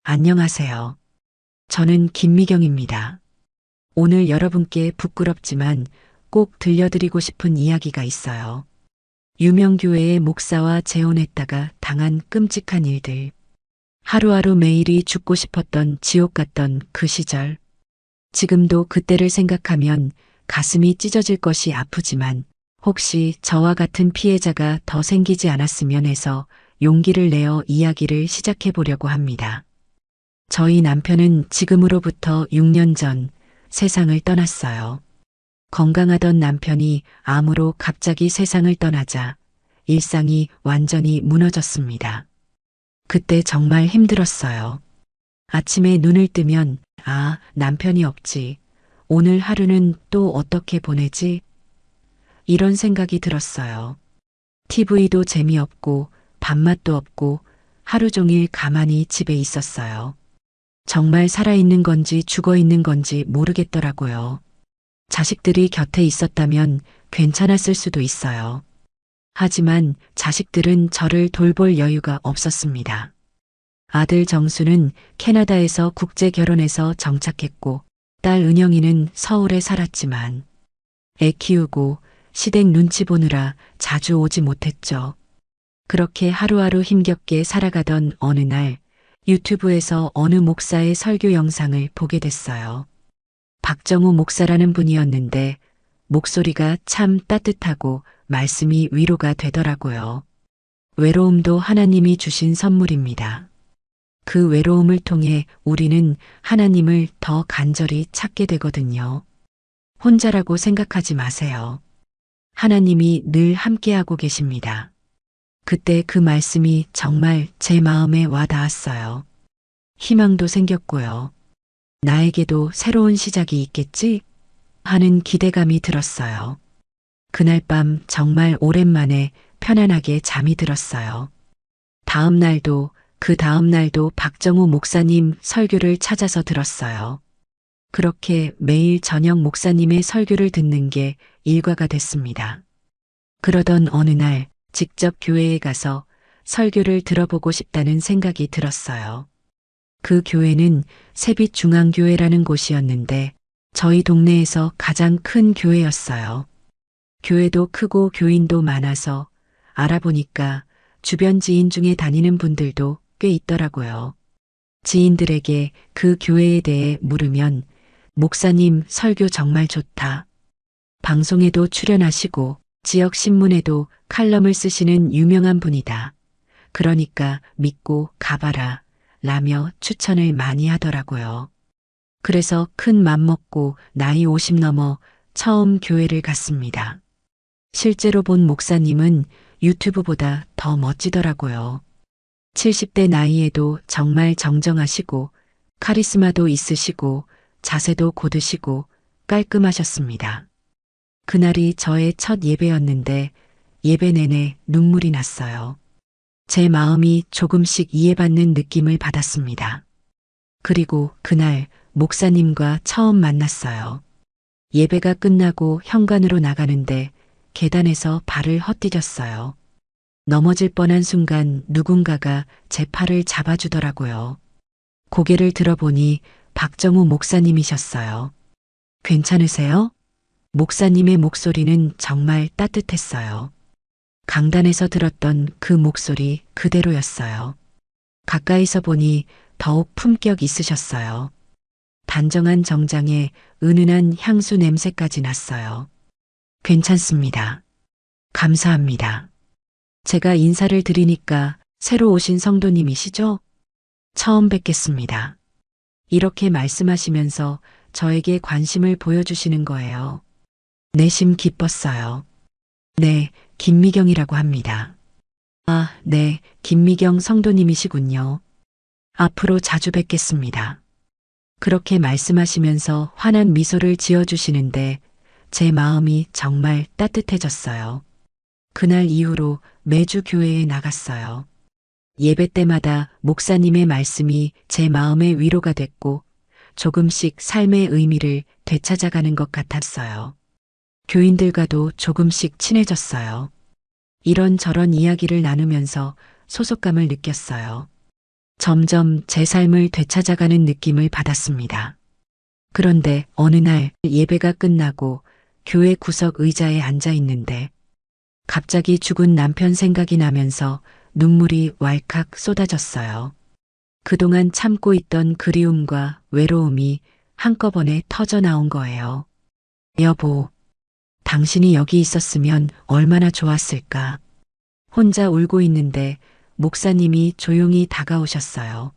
안녕하세요. 저는 김미경입니다. 오늘 여러분께 부끄럽지만 꼭 들려드리고 싶은 이야기가 있어요. 유명 교회의 목사와 재혼했다가 당한 끔찍한 일들. 하루하루 매일이 죽고 싶었던 지옥 같던 그 시절. 지금도 그때를 생각하면 가슴이 찢어질 것이 아프지만 혹시 저와 같은 피해자가 더 생기지 않았으면 해서 용기를 내어 이야기를 시작해 보려고 합니다. 저희 남편은 지금으로부터 6년 전 세상을 떠났어요. 건강하던 남편이 암으로 갑자기 세상을 떠나자 일상이 완전히 무너졌습니다. 그때 정말 힘들었어요. 아침에 눈을 뜨면 남편이 없지. 오늘 하루는 또 어떻게 보내지? 이런 생각이 들었어요. TV도 재미없고 밥맛도 없고 하루 종일 가만히 집에 있었어요. 정말 살아있는 건지 죽어있는 건지 모르겠더라고요. 자식들이 곁에 있었다면 괜찮았을 수도 있어요. 하지만 자식들은 저를 돌볼 여유가 없었습니다. 아들 정수는 캐나다에서 국제 결혼해서 정착했고 딸 은영이는 서울에 살았지만 애 키우고 시댁 눈치 보느라 자주 오지 못했죠. 그렇게 하루하루 힘겹게 살아가던 어느 날 유튜브에서 어느 목사의 설교 영상을 보게 됐어요. 박정우 목사라는 분이었는데 목소리가 참 따뜻하고 말씀이 위로가 되더라고요. 외로움도 하나님이 주신 선물입니다. 그 외로움을 통해 우리는 하나님을 더 간절히 찾게 되거든요. 혼자라고 생각하지 마세요. 하나님이 늘 함께하고 계십니다. 그때 그 말씀이 정말 제 마음에 와 닿았어요. 희망도 생겼고요. 나에게도 새로운 시작이 있겠지? 하는 기대감이 들었어요. 그날 밤 정말 오랜만에 편안하게 잠이 들었어요. 그 다음 날도 박정우 목사님 설교를 찾아서 들었어요. 그렇게 매일 저녁 목사님의 설교를 듣는 게 일과가 됐습니다. 그러던 어느 날 직접 교회에 가서 설교를 들어보고 싶다는 생각이 들었어요. 그 교회는 세빛중앙교회라는 곳이었는데 저희 동네에서 가장 큰 교회였어요. 교회도 크고 교인도 많아서 알아보니까 주변 지인 중에 다니는 분들도 꽤 있더라고요. 지인들에게 그 교회에 대해 물으면 목사님 설교 정말 좋다. 방송에도 출연하시고 지역 신문에도 칼럼을 쓰시는 유명한 분이다. 그러니까 믿고 가봐라. 라며 추천을 많이 하더라고요. 그래서 큰 맘 먹고 나이 50 넘어 처음 교회를 갔습니다. 실제로 본 목사님은 유튜브보다 더 멋지더라고요. 70대 나이에도 정말 정정하시고 카리스마도 있으시고 자세도 곧으시고 깔끔하셨습니다. 그날이 저의 첫 예배였는데 예배 내내 눈물이 났어요. 제 마음이 조금씩 이해받는 느낌을 받았습니다. 그리고 그날 목사님과 처음 만났어요. 예배가 끝나고 현관으로 나가는데 계단에서 발을 헛디뎠어요. 넘어질 뻔한 순간 누군가가 제 팔을 잡아주더라고요. 고개를 들어보니 박정우 목사님이셨어요. 괜찮으세요? 목사님의 목소리는 정말 따뜻했어요. 강단에서 들었던 그 목소리 그대로였어요. 가까이서 보니 더욱 품격 있으셨어요. 단정한 정장에 은은한 향수 냄새까지 났어요. 괜찮습니다. 감사합니다. 제가 인사를 드리니까 새로 오신 성도님이시죠? 처음 뵙겠습니다. 이렇게 말씀하시면서 저에게 관심을 보여주시는 거예요. 내심 기뻤어요. 네, 김미경이라고 합니다. 네, 김미경 성도님이시군요. 앞으로 자주 뵙겠습니다. 그렇게 말씀하시면서 환한 미소를 지어주시는데 제 마음이 정말 따뜻해졌어요. 그날 이후로 매주 교회에 나갔어요. 예배 때마다 목사님의 말씀이 제 마음의 위로가 됐고 조금씩 삶의 의미를 되찾아가는 것 같았어요. 교인들과도 조금씩 친해졌어요. 이런저런 이야기를 나누면서 소속감을 느꼈어요. 점점 제 삶을 되찾아가는 느낌을 받았습니다. 그런데 어느 날 예배가 끝나고 교회 구석 의자에 앉아 있는데 갑자기 죽은 남편 생각이 나면서 눈물이 왈칵 쏟아졌어요. 그동안 참고 있던 그리움과 외로움이 한꺼번에 터져 나온 거예요. 여보, 당신이 여기 있었으면 얼마나 좋았을까. 혼자 울고 있는데 목사님이 조용히 다가오셨어요.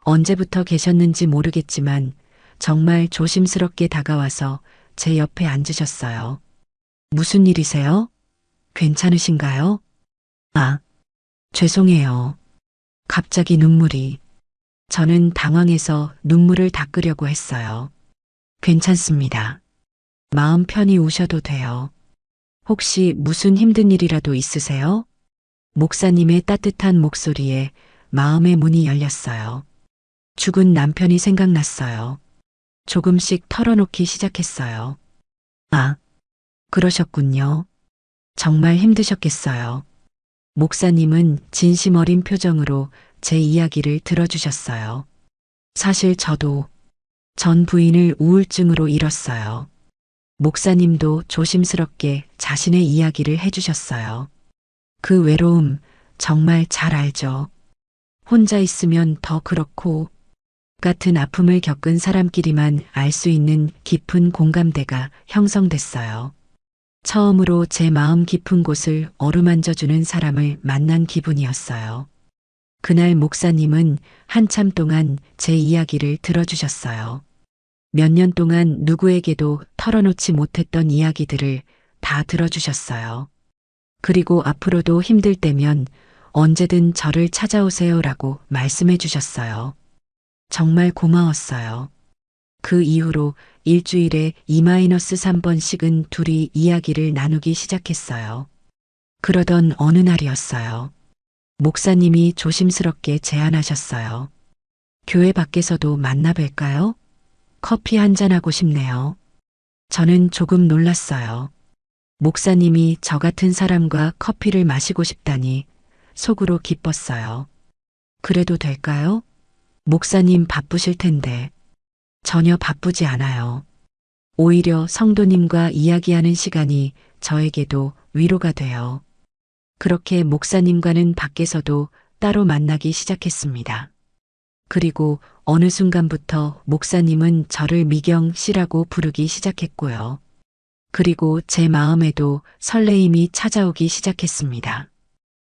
언제부터 계셨는지 모르겠지만 정말 조심스럽게 다가와서 제 옆에 앉으셨어요. 무슨 일이세요? 괜찮으신가요? 아, 죄송해요. 갑자기 눈물이. 저는 당황해서 눈물을 닦으려고 했어요. 괜찮습니다. 마음 편히 우셔도 돼요. 혹시 무슨 힘든 일이라도 있으세요? 목사님의 따뜻한 목소리에 마음의 문이 열렸어요. 죽은 남편이 생각났어요. 조금씩 털어놓기 시작했어요. 아, 그러셨군요. 정말 힘드셨겠어요. 목사님은 진심 어린 표정으로 제 이야기를 들어주셨어요. 사실 저도 전 부인을 우울증으로 잃었어요. 목사님도 조심스럽게 자신의 이야기를 해주셨어요. 그 외로움 정말 잘 알죠. 혼자 있으면 더 그렇고 같은 아픔을 겪은 사람끼리만 알 수 있는 깊은 공감대가 형성됐어요. 처음으로 제 마음 깊은 곳을 어루만져주는 사람을 만난 기분이었어요. 그날 목사님은 한참 동안 제 이야기를 들어주셨어요. 몇 년 동안 누구에게도 털어놓지 못했던 이야기들을 다 들어주셨어요. 그리고 앞으로도 힘들 때면 언제든 저를 찾아오세요라고 말씀해 주셨어요. 정말 고마웠어요. 그 이후로 일주일에 2-3번씩은 둘이 이야기를 나누기 시작했어요. 그러던 어느 날이었어요. 목사님이 조심스럽게 제안하셨어요. 교회 밖에서도 만나 뵐까요? 커피 한잔하고 싶네요. 저는 조금 놀랐어요. 목사님이 저 같은 사람과 커피를 마시고 싶다니 속으로 기뻤어요. 그래도 될까요? 목사님 바쁘실 텐데. 전혀 바쁘지 않아요. 오히려 성도님과 이야기하는 시간이 저에게도 위로가 돼요. 그렇게 목사님과는 밖에서도 따로 만나기 시작했습니다. 그리고 어느 순간부터 목사님은 저를 미경 씨라고 부르기 시작했고요. 그리고 제 마음에도 설레임이 찾아오기 시작했습니다.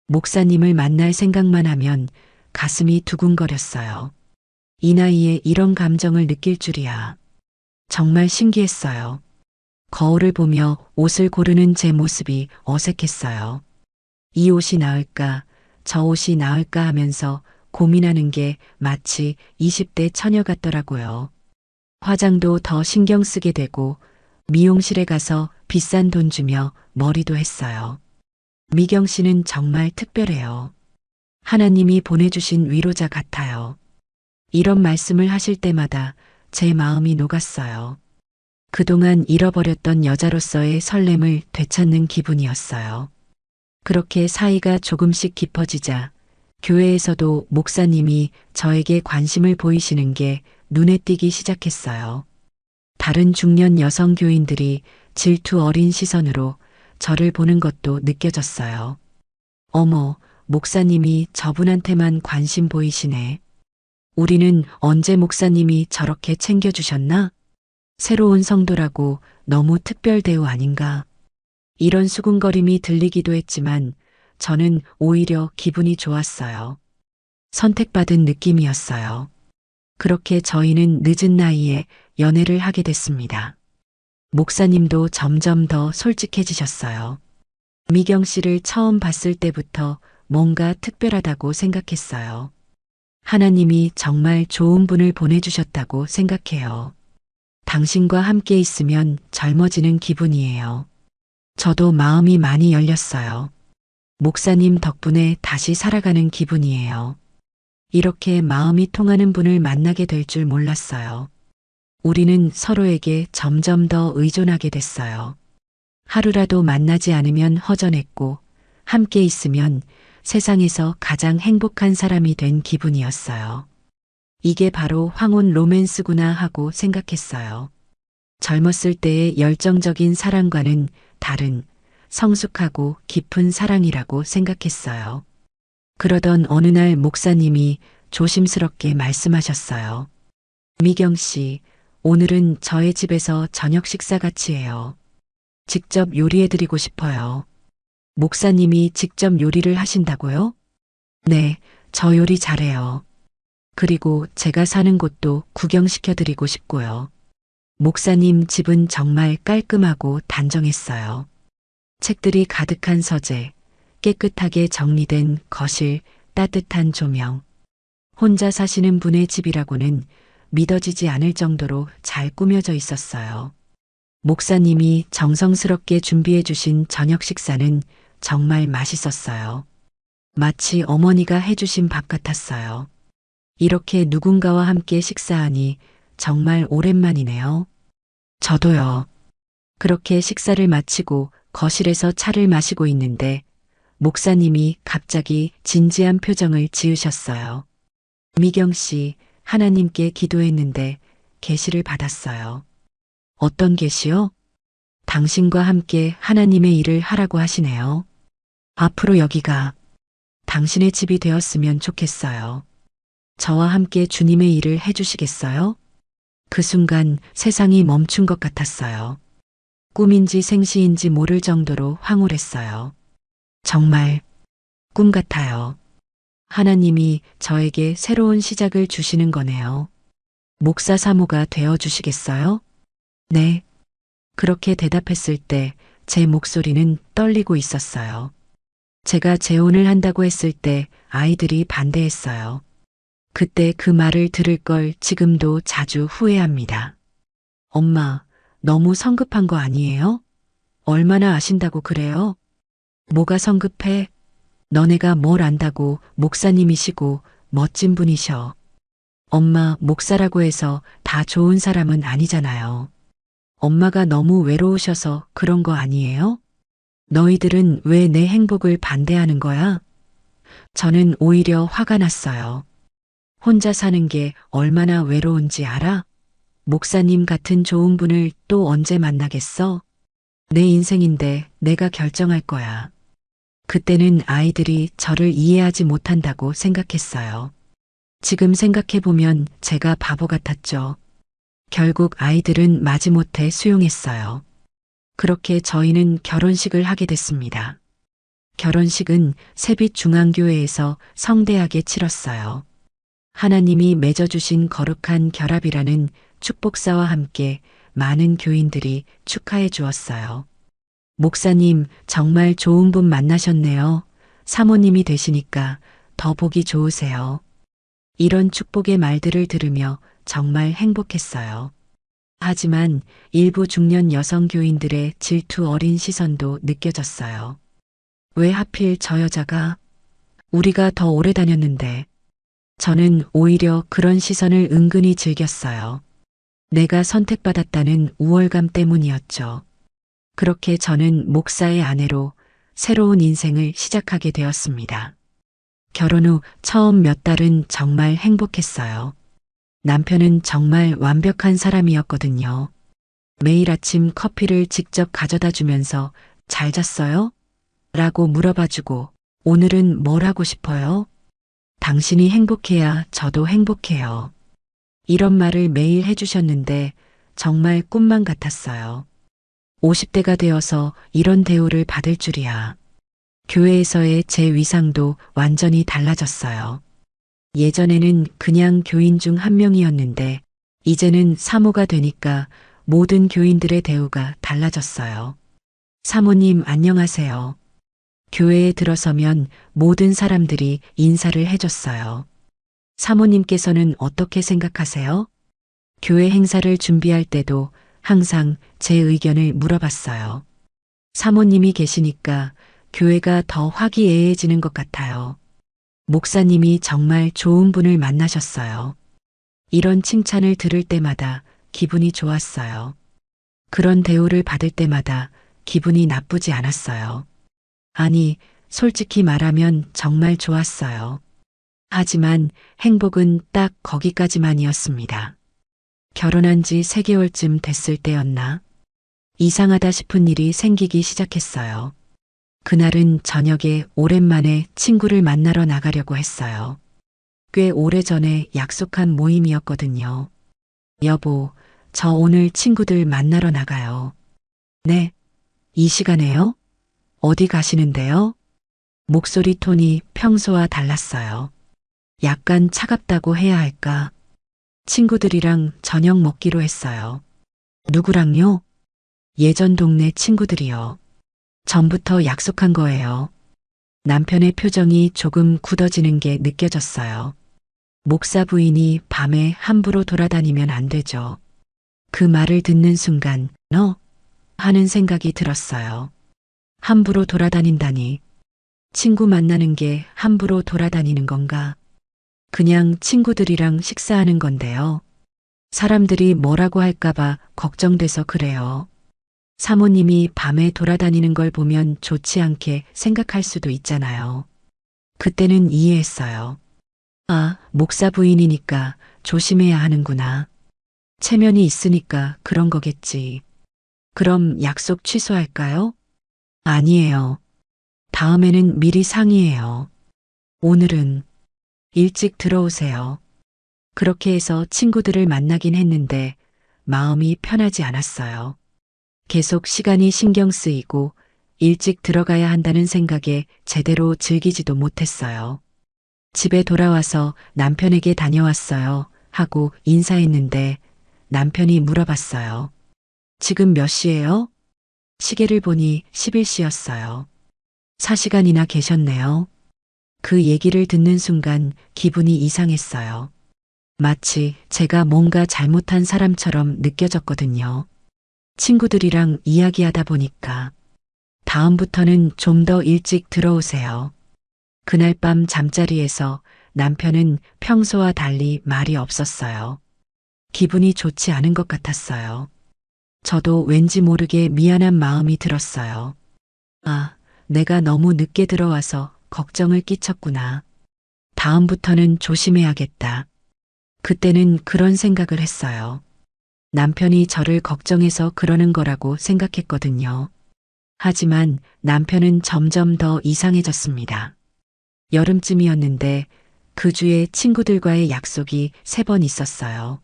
목사님을 만날 생각만 하면 가슴이 두근거렸어요. 이 나이에 이런 감정을 느낄 줄이야. 정말 신기했어요. 거울을 보며 옷을 고르는 제 모습이 어색했어요. 이 옷이 나을까, 저 옷이 나을까 하면서 고민하는 게 마치 20대 처녀 같더라고요. 화장도 더 신경 쓰게 되고 미용실에 가서 비싼 돈 주며 머리도 했어요. 미경 씨는 정말 특별해요. 하나님이 보내주신 위로자 같아요. 이런 말씀을 하실 때마다 제 마음이 녹았어요. 그동안 잃어버렸던 여자로서의 설렘을 되찾는 기분이었어요. 그렇게 사이가 조금씩 깊어지자 교회에서도 목사님이 저에게 관심을 보이시는 게 눈에 띄기 시작했어요. 다른 중년 여성 교인들이 질투 어린 시선으로 저를 보는 것도 느껴졌어요. 어머, 목사님이 저분한테만 관심 보이시네. 우리는 언제 목사님이 저렇게 챙겨주셨나? 새로운 성도라고 너무 특별 대우 아닌가? 이런 수군거림이 들리기도 했지만 저는 오히려 기분이 좋았어요. 선택받은 느낌이었어요. 그렇게 저희는 늦은 나이에 연애를 하게 됐습니다. 목사님도 점점 더 솔직해지셨어요. 미경 씨를 처음 봤을 때부터 뭔가 특별하다고 생각했어요. 하나님이 정말 좋은 분을 보내주셨다고 생각해요. 당신과 함께 있으면 젊어지는 기분이에요. 저도 마음이 많이 열렸어요. 목사님 덕분에 다시 살아가는 기분이에요. 이렇게 마음이 통하는 분을 만나게 될 줄 몰랐어요. 우리는 서로에게 점점 더 의존하게 됐어요. 하루라도 만나지 않으면 허전했고 함께 있으면 세상에서 가장 행복한 사람이 된 기분이었어요. 이게 바로 황혼 로맨스구나 하고 생각했어요. 젊었을 때의 열정적인 사랑과는 다른 성숙하고 깊은 사랑이라고 생각했어요. 그러던 어느 날 목사님이 조심스럽게 말씀하셨어요. 미경 씨, 오늘은 저의 집에서 저녁 식사 같이 해요. 직접 요리해드리고 싶어요. 목사님이 직접 요리를 하신다고요? 네, 저 요리 잘해요. 그리고 제가 사는 곳도 구경시켜드리고 싶고요. 목사님 집은 정말 깔끔하고 단정했어요. 책들이 가득한 서재, 깨끗하게 정리된 거실, 따뜻한 조명. 혼자 사시는 분의 집이라고는 믿어지지 않을 정도로 잘 꾸며져 있었어요. 목사님이 정성스럽게 준비해 주신 저녁 식사는 정말 맛있었어요. 마치 어머니가 해주신 밥 같았어요. 이렇게 누군가와 함께 식사하니 정말 오랜만이네요. 저도요. 그렇게 식사를 마치고 거실에서 차를 마시고 있는데 목사님이 갑자기 진지한 표정을 지으셨어요. 미경 씨, 하나님께 기도했는데 계시를 받았어요. 어떤 계시요? 당신과 함께 하나님의 일을 하라고 하시네요. 앞으로 여기가 당신의 집이 되었으면 좋겠어요. 저와 함께 주님의 일을 해주시겠어요? 그 순간 세상이 멈춘 것 같았어요. 꿈인지 생시인지 모를 정도로 황홀했어요. 정말 꿈 같아요. 하나님이 저에게 새로운 시작을 주시는 거네요. 목사 사모가 되어 주시겠어요? 네. 그렇게 대답했을 때 제 목소리는 떨리고 있었어요. 제가 재혼을 한다고 했을 때 아이들이 반대했어요. 그때 그 말을 들을 걸 지금도 자주 후회합니다. 엄마, 너무 성급한 거 아니에요? 얼마나 아신다고 그래요? 뭐가 성급해? 너네가 뭘 안다고 목사님이시고 멋진 분이셔. 엄마, 목사라고 해서 다 좋은 사람은 아니잖아요. 엄마가 너무 외로우셔서 그런 거 아니에요? 너희들은 왜 내 행복을 반대하는 거야? 저는 오히려 화가 났어요. 혼자 사는 게 얼마나 외로운지 알아? 목사님 같은 좋은 분을 또 언제 만나겠어? 내 인생인데 내가 결정할 거야. 그때는 아이들이 저를 이해하지 못한다고 생각했어요. 지금 생각해보면 제가 바보 같았죠. 결국 아이들은 마지못해 수용했어요. 그렇게 저희는 결혼식을 하게 됐습니다. 결혼식은 세빛중앙교회에서 성대하게 치렀어요. 하나님이 맺어주신 거룩한 결합이라는 축복사와 함께 많은 교인들이 축하해 주었어요. 목사님, 정말 좋은 분 만나셨네요. 사모님이 되시니까 더 보기 좋으세요. 이런 축복의 말들을 들으며 정말 행복했어요. 하지만 일부 중년 여성 교인들의 질투 어린 시선도 느껴졌어요. 왜 하필 저 여자가? 우리가 더 오래 다녔는데. 저는 오히려 그런 시선을 은근히 즐겼어요. 내가 선택받았다는 우월감 때문이었죠. 그렇게 저는 목사의 아내로 새로운 인생을 시작하게 되었습니다. 결혼 후 처음 몇 달은 정말 행복했어요. 남편은 정말 완벽한 사람이었거든요. 매일 아침 커피를 직접 가져다 주면서 잘 잤어요? 라고 물어봐주고 오늘은 뭘 하고 싶어요? 당신이 행복해야 저도 행복해요. 이런 말을 매일 해주셨는데 정말 꿈만 같았어요. 50대가 되어서 이런 대우를 받을 줄이야. 교회에서의 제 위상도 완전히 달라졌어요. 예전에는 그냥 교인 중 한 명이었는데 이제는 사모가 되니까 모든 교인들의 대우가 달라졌어요. 사모님 안녕하세요. 교회에 들어서면 모든 사람들이 인사를 해줬어요. 사모님께서는 어떻게 생각하세요? 교회 행사를 준비할 때도 항상 제 의견을 물어봤어요. 사모님이 계시니까 교회가 더 화기애애해지는 것 같아요. 목사님이 정말 좋은 분을 만나셨어요. 이런 칭찬을 들을 때마다 기분이 좋았어요. 그런 대우를 받을 때마다 기분이 나쁘지 않았어요. 아니, 솔직히 말하면 정말 좋았어요. 하지만 행복은 딱 거기까지만이었습니다. 결혼한 지 3개월쯤 됐을 때였나? 이상하다 싶은 일이 생기기 시작했어요. 그날은 저녁에 오랜만에 친구를 만나러 나가려고 했어요. 꽤 오래전에 약속한 모임이었거든요. 여보, 저 오늘 친구들 만나러 나가요. 네, 이 시간에요? 어디 가시는데요? 목소리 톤이 평소와 달랐어요. 약간 차갑다고 해야 할까? 친구들이랑 저녁 먹기로 했어요. 누구랑요? 예전 동네 친구들이요. 전부터 약속한 거예요. 남편의 표정이 조금 굳어지는 게 느껴졌어요. 목사 부인이 밤에 함부로 돌아다니면 안 되죠. 그 말을 듣는 순간, 너? 하는 생각이 들었어요. 함부로 돌아다닌다니. 친구 만나는 게 함부로 돌아다니는 건가? 그냥 친구들이랑 식사하는 건데요. 사람들이 뭐라고 할까봐 걱정돼서 그래요. 사모님이 밤에 돌아다니는 걸 보면 좋지 않게 생각할 수도 있잖아요. 그때는 이해했어요. 아, 목사 부인이니까 조심해야 하는구나. 체면이 있으니까 그런 거겠지. 그럼 약속 취소할까요? 아니에요. 다음에는 미리 상의해요. 오늘은 일찍 들어오세요. 그렇게 해서 친구들을 만나긴 했는데 마음이 편하지 않았어요. 계속 시간이 신경 쓰이고 일찍 들어가야 한다는 생각에 제대로 즐기지도 못했어요. 집에 돌아와서 남편에게 다녀왔어요 하고 인사했는데 남편이 물어봤어요. 지금 몇 시예요? 시계를 보니 11시였어요. 4시간이나 계셨네요. 그 얘기를 듣는 순간 기분이 이상했어요. 마치 제가 뭔가 잘못한 사람처럼 느껴졌거든요. 친구들이랑 이야기하다 보니까 다음부터는 좀 더 일찍 들어오세요. 그날 밤 잠자리에서 남편은 평소와 달리 말이 없었어요. 기분이 좋지 않은 것 같았어요. 저도 왠지 모르게 미안한 마음이 들었어요. 아, 내가 너무 늦게 들어와서 걱정을 끼쳤구나. 다음부터는 조심해야겠다. 그때는 그런 생각을 했어요. 남편이 저를 걱정해서 그러는 거라고 생각했거든요. 하지만 남편은 점점 더 이상해졌습니다. 여름쯤이었는데 그 주에 친구들과의 약속이 3번 있었어요.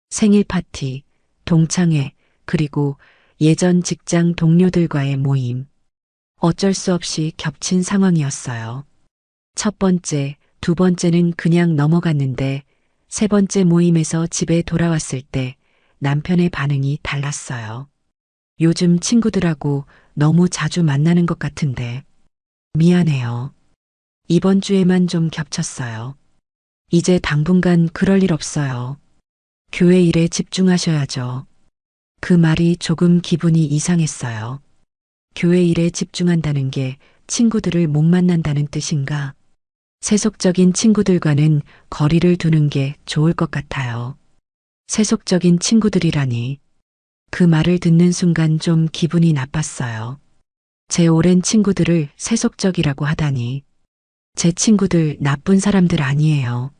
생일 파티, 동창회, 그리고 예전 직장 동료들과의 모임. 어쩔 수 없이 겹친 상황이었어요. 첫 번째, 두 번째는 그냥 넘어갔는데 3번째 모임에서 집에 돌아왔을 때 남편의 반응이 달랐어요. 요즘 친구들하고 너무 자주 만나는 것 같은데 미안해요. 이번 주에만 좀 겹쳤어요. 이제 당분간 그럴 일 없어요. 교회 일에 집중하셔야죠. 그 말이 조금 기분이 이상했어요. 교회 일에 집중한다는 게 친구들을 못 만난다는 뜻인가? 세속적인 친구들과는 거리를 두는 게 좋을 것 같아요. 세속적인 친구들이라니. 그 말을 듣는 순간 좀 기분이 나빴어요. 제 오랜 친구들을 세속적이라고 하다니. 제 친구들 나쁜 사람들 아니에요.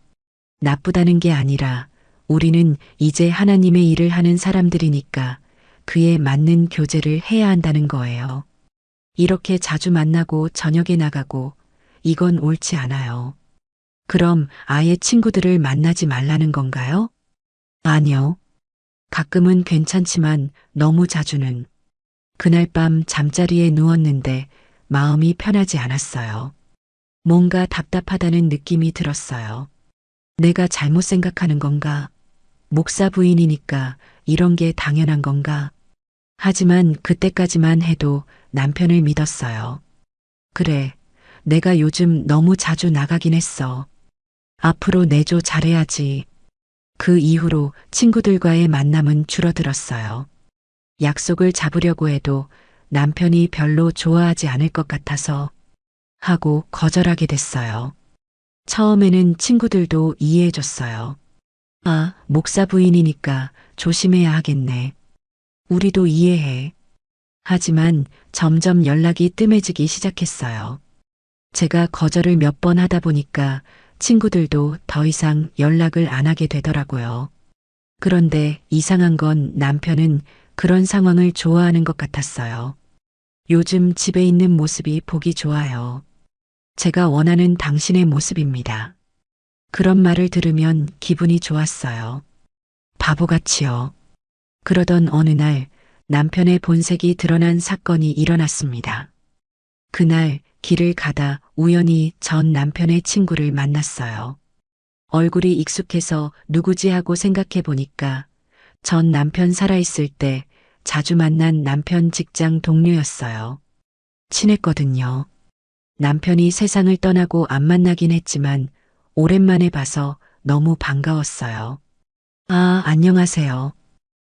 나쁘다는 게 아니라 우리는 이제 하나님의 일을 하는 사람들이니까 그에 맞는 교제를 해야 한다는 거예요. 이렇게 자주 만나고 저녁에 나가고 이건 옳지 않아요. 그럼 아예 친구들을 만나지 말라는 건가요? 아니요. 가끔은 괜찮지만 너무 자주는. 그날 밤 잠자리에 누웠는데 마음이 편하지 않았어요. 뭔가 답답하다는 느낌이 들었어요. 내가 잘못 생각하는 건가? 목사 부인이니까 이런 게 당연한 건가? 하지만 그때까지만 해도 남편을 믿었어요. 그래, 내가 요즘 너무 자주 나가긴 했어. 앞으로 내조 잘해야지. 그 이후로 친구들과의 만남은 줄어들었어요. 약속을 잡으려고 해도 남편이 별로 좋아하지 않을 것 같아서 하고 거절하게 됐어요. 처음에는 친구들도 이해해줬어요. 아, 목사 부인이니까 조심해야 하겠네. 우리도 이해해. 하지만 점점 연락이 뜸해지기 시작했어요. 제가 거절을 몇 번 하다 보니까 친구들도 더 이상 연락을 안 하게 되더라고요. 그런데 이상한 건 남편은 그런 상황을 좋아하는 것 같았어요. 요즘 집에 있는 모습이 보기 좋아요. 제가 원하는 당신의 모습입니다. 그런 말을 들으면 기분이 좋았어요. 바보같이요. 그러던 어느 날 남편의 본색이 드러난 사건이 일어났습니다. 그날 길을 가다 우연히 전 남편의 친구를 만났어요. 얼굴이 익숙해서 누구지 하고 생각해 보니까 전 남편 살아있을 때 자주 만난 남편 직장 동료였어요. 친했거든요. 남편이 세상을 떠나고 안 만나긴 했지만 오랜만에 봐서 너무 반가웠어요. 아, 안녕하세요.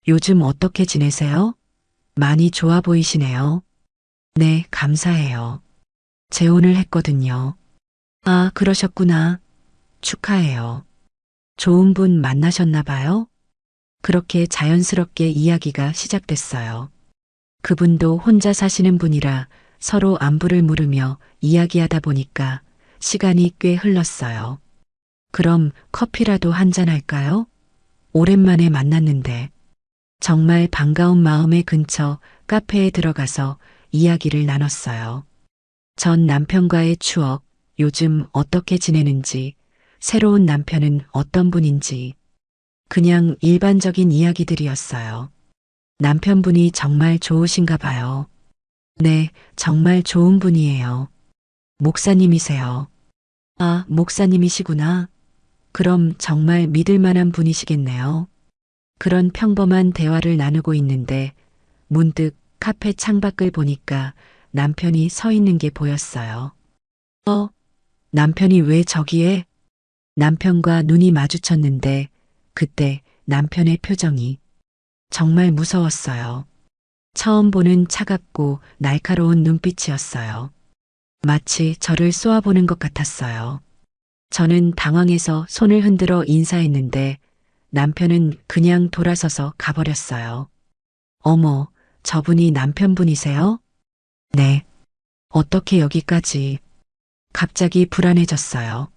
요즘 어떻게 지내세요? 많이 좋아 보이시네요. 네, 감사해요. 재혼을 했거든요. 아, 그러셨구나. 축하해요. 좋은 분 만나셨나 봐요? 그렇게 자연스럽게 이야기가 시작됐어요. 그분도 혼자 사시는 분이라 서로 안부를 물으며 이야기하다 보니까 시간이 꽤 흘렀어요. 그럼 커피라도 한잔 할까요? 오랜만에 만났는데 정말 반가운 마음의 근처 카페에 들어가서 이야기를 나눴어요. 전 남편과의 추억, 요즘 어떻게 지내는지, 새로운 남편은 어떤 분인지, 그냥 일반적인 이야기들이었어요. 남편분이 정말 좋으신가 봐요. 네, 정말 좋은 분이에요. 목사님이세요. 아, 목사님이시구나. 그럼 정말 믿을 만한 분이시겠네요. 그런 평범한 대화를 나누고 있는데 문득 카페 창밖을 보니까 남편이 서 있는 게 보였어요. 어, 남편이 왜 저기에? 남편과 눈이 마주쳤는데 그때 남편의 표정이 정말 무서웠어요. 처음 보는 차갑고 날카로운 눈빛이었어요. 마치 저를 쏘아보는 것 같았어요. 저는 당황해서 손을 흔들어 인사했는데 남편은 그냥 돌아서서 가버렸어요. 어머, 저분이 남편분이세요? 네. 어떻게 여기까지? 갑자기 불안해졌어요.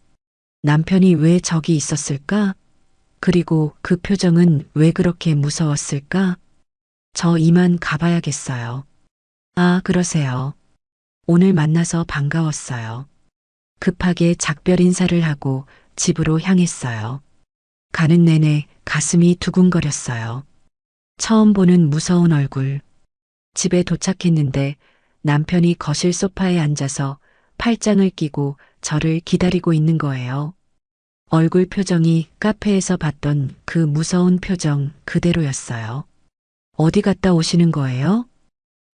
남편이 왜 저기 있었을까? 그리고 그 표정은 왜 그렇게 무서웠을까? 저 이만 가봐야겠어요. 아, 그러세요. 오늘 만나서 반가웠어요. 급하게 작별 인사를 하고 집으로 향했어요. 가는 내내 가슴이 두근거렸어요. 처음 보는 무서운 얼굴. 집에 도착했는데 남편이 거실 소파에 앉아서 팔짱을 끼고 저를 기다리고 있는 거예요. 얼굴 표정이 카페에서 봤던 그 무서운 표정 그대로였어요. 어디 갔다 오시는 거예요?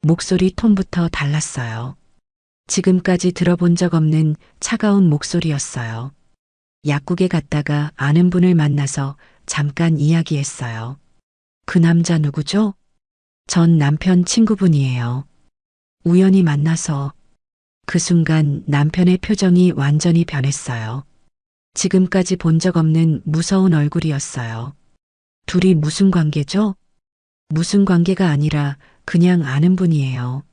목소리 톤부터 달랐어요. 지금까지 들어본 적 없는 차가운 목소리였어요. 약국에 갔다가 아는 분을 만나서 잠깐 이야기했어요. 그 남자 누구죠? 전 남편 친구분이에요. 우연히 만나서 그 순간 남편의 표정이 완전히 변했어요. 지금까지 본 적 없는 무서운 얼굴이었어요. 둘이 무슨 관계죠? 무슨 관계가 아니라 그냥 아는 분이에요.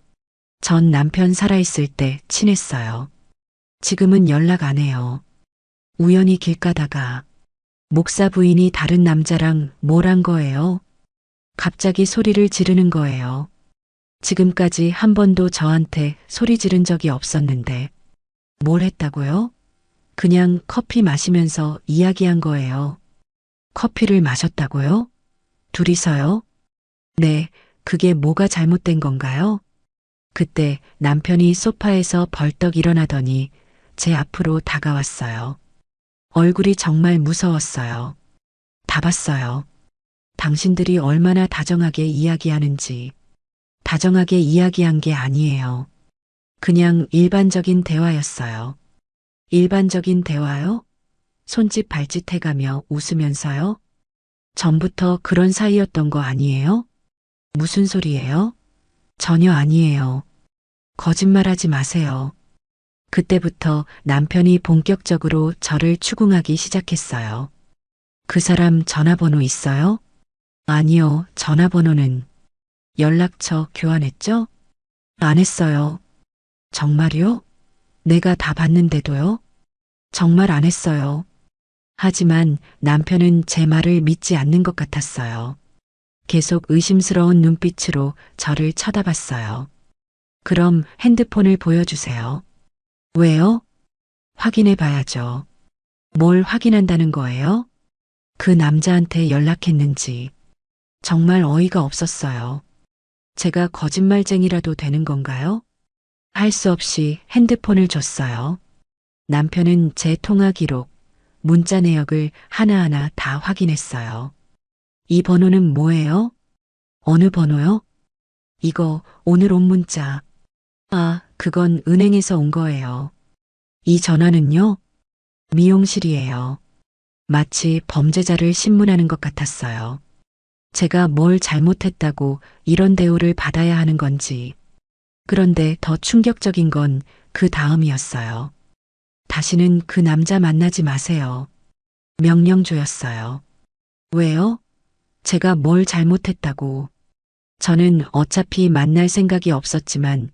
전 남편 살아있을 때 친했어요. 지금은 연락 안 해요. 우연히 길 가다가 목사 부인이 다른 남자랑 뭘 한 거예요? 갑자기 소리를 지르는 거예요. 지금까지 한 번도 저한테 소리 지른 적이 없었는데 뭘 했다고요? 그냥 커피 마시면서 이야기한 거예요. 커피를 마셨다고요? 둘이서요? 네, 그게 뭐가 잘못된 건가요? 그때 남편이 소파에서 벌떡 일어나더니 제 앞으로 다가왔어요. 얼굴이 정말 무서웠어요. 다 봤어요. 당신들이 얼마나 다정하게 이야기하는지. 다정하게 이야기한 게 아니에요. 그냥 일반적인 대화였어요. 일반적인 대화요? 손짓 발짓 해가며 웃으면서요? 전부터 그런 사이였던 거 아니에요? 무슨 소리예요? 전혀 아니에요. 거짓말하지 마세요. 그때부터 남편이 본격적으로 저를 추궁하기 시작했어요. 그 사람 전화번호 있어요? 아니요, 전화번호는. 연락처 교환했죠? 안 했어요. 정말요? 내가 다 봤는데도요? 정말 안 했어요. 하지만 남편은 제 말을 믿지 않는 것 같았어요. 계속 의심스러운 눈빛으로 저를 쳐다봤어요. 그럼 핸드폰을 보여주세요. 왜요? 확인해 봐야죠. 뭘 확인한다는 거예요? 그 남자한테 연락했는지. 정말 어이가 없었어요. 제가 거짓말쟁이라도 되는 건가요? 할 수 없이 핸드폰을 줬어요. 남편은 제 통화 기록, 문자 내역을 하나하나 다 확인했어요. 이 번호는 뭐예요? 어느 번호요? 이거 오늘 온 문자. 아, 그건 은행에서 온 거예요. 이 전화는요? 미용실이에요. 마치 범죄자를 신문하는 것 같았어요. 제가 뭘 잘못했다고 이런 대우를 받아야 하는 건지. 그런데 더 충격적인 건 그 다음이었어요. 다시는 그 남자 만나지 마세요. 명령조였어요. 왜요? 제가 뭘 잘못했다고. 저는 어차피 만날 생각이 없었지만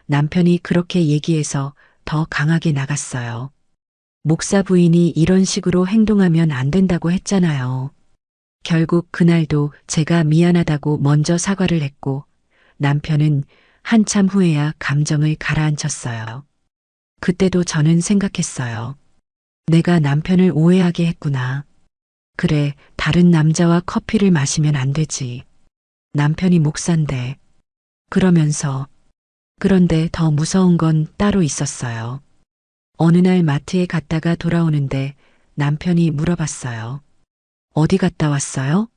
남편이 그렇게 얘기해서 더 강하게 나갔어요. 목사 부인이 이런 식으로 행동하면 안 된다고 했잖아요. 결국 그날도 제가 미안하다고 먼저 사과를 했고 남편은 한참 후에야 감정을 가라앉혔어요. 그때도 저는 생각했어요. 내가 남편을 오해하게 했구나. 그래, 다른 남자와 커피를 마시면 안 되지. 남편이 목사인데. 그러면서, 그런데 더 무서운 건 따로 있었어요. 어느 날 마트에 갔다가 돌아오는데 남편이 물어봤어요. 어디 갔다 왔어요?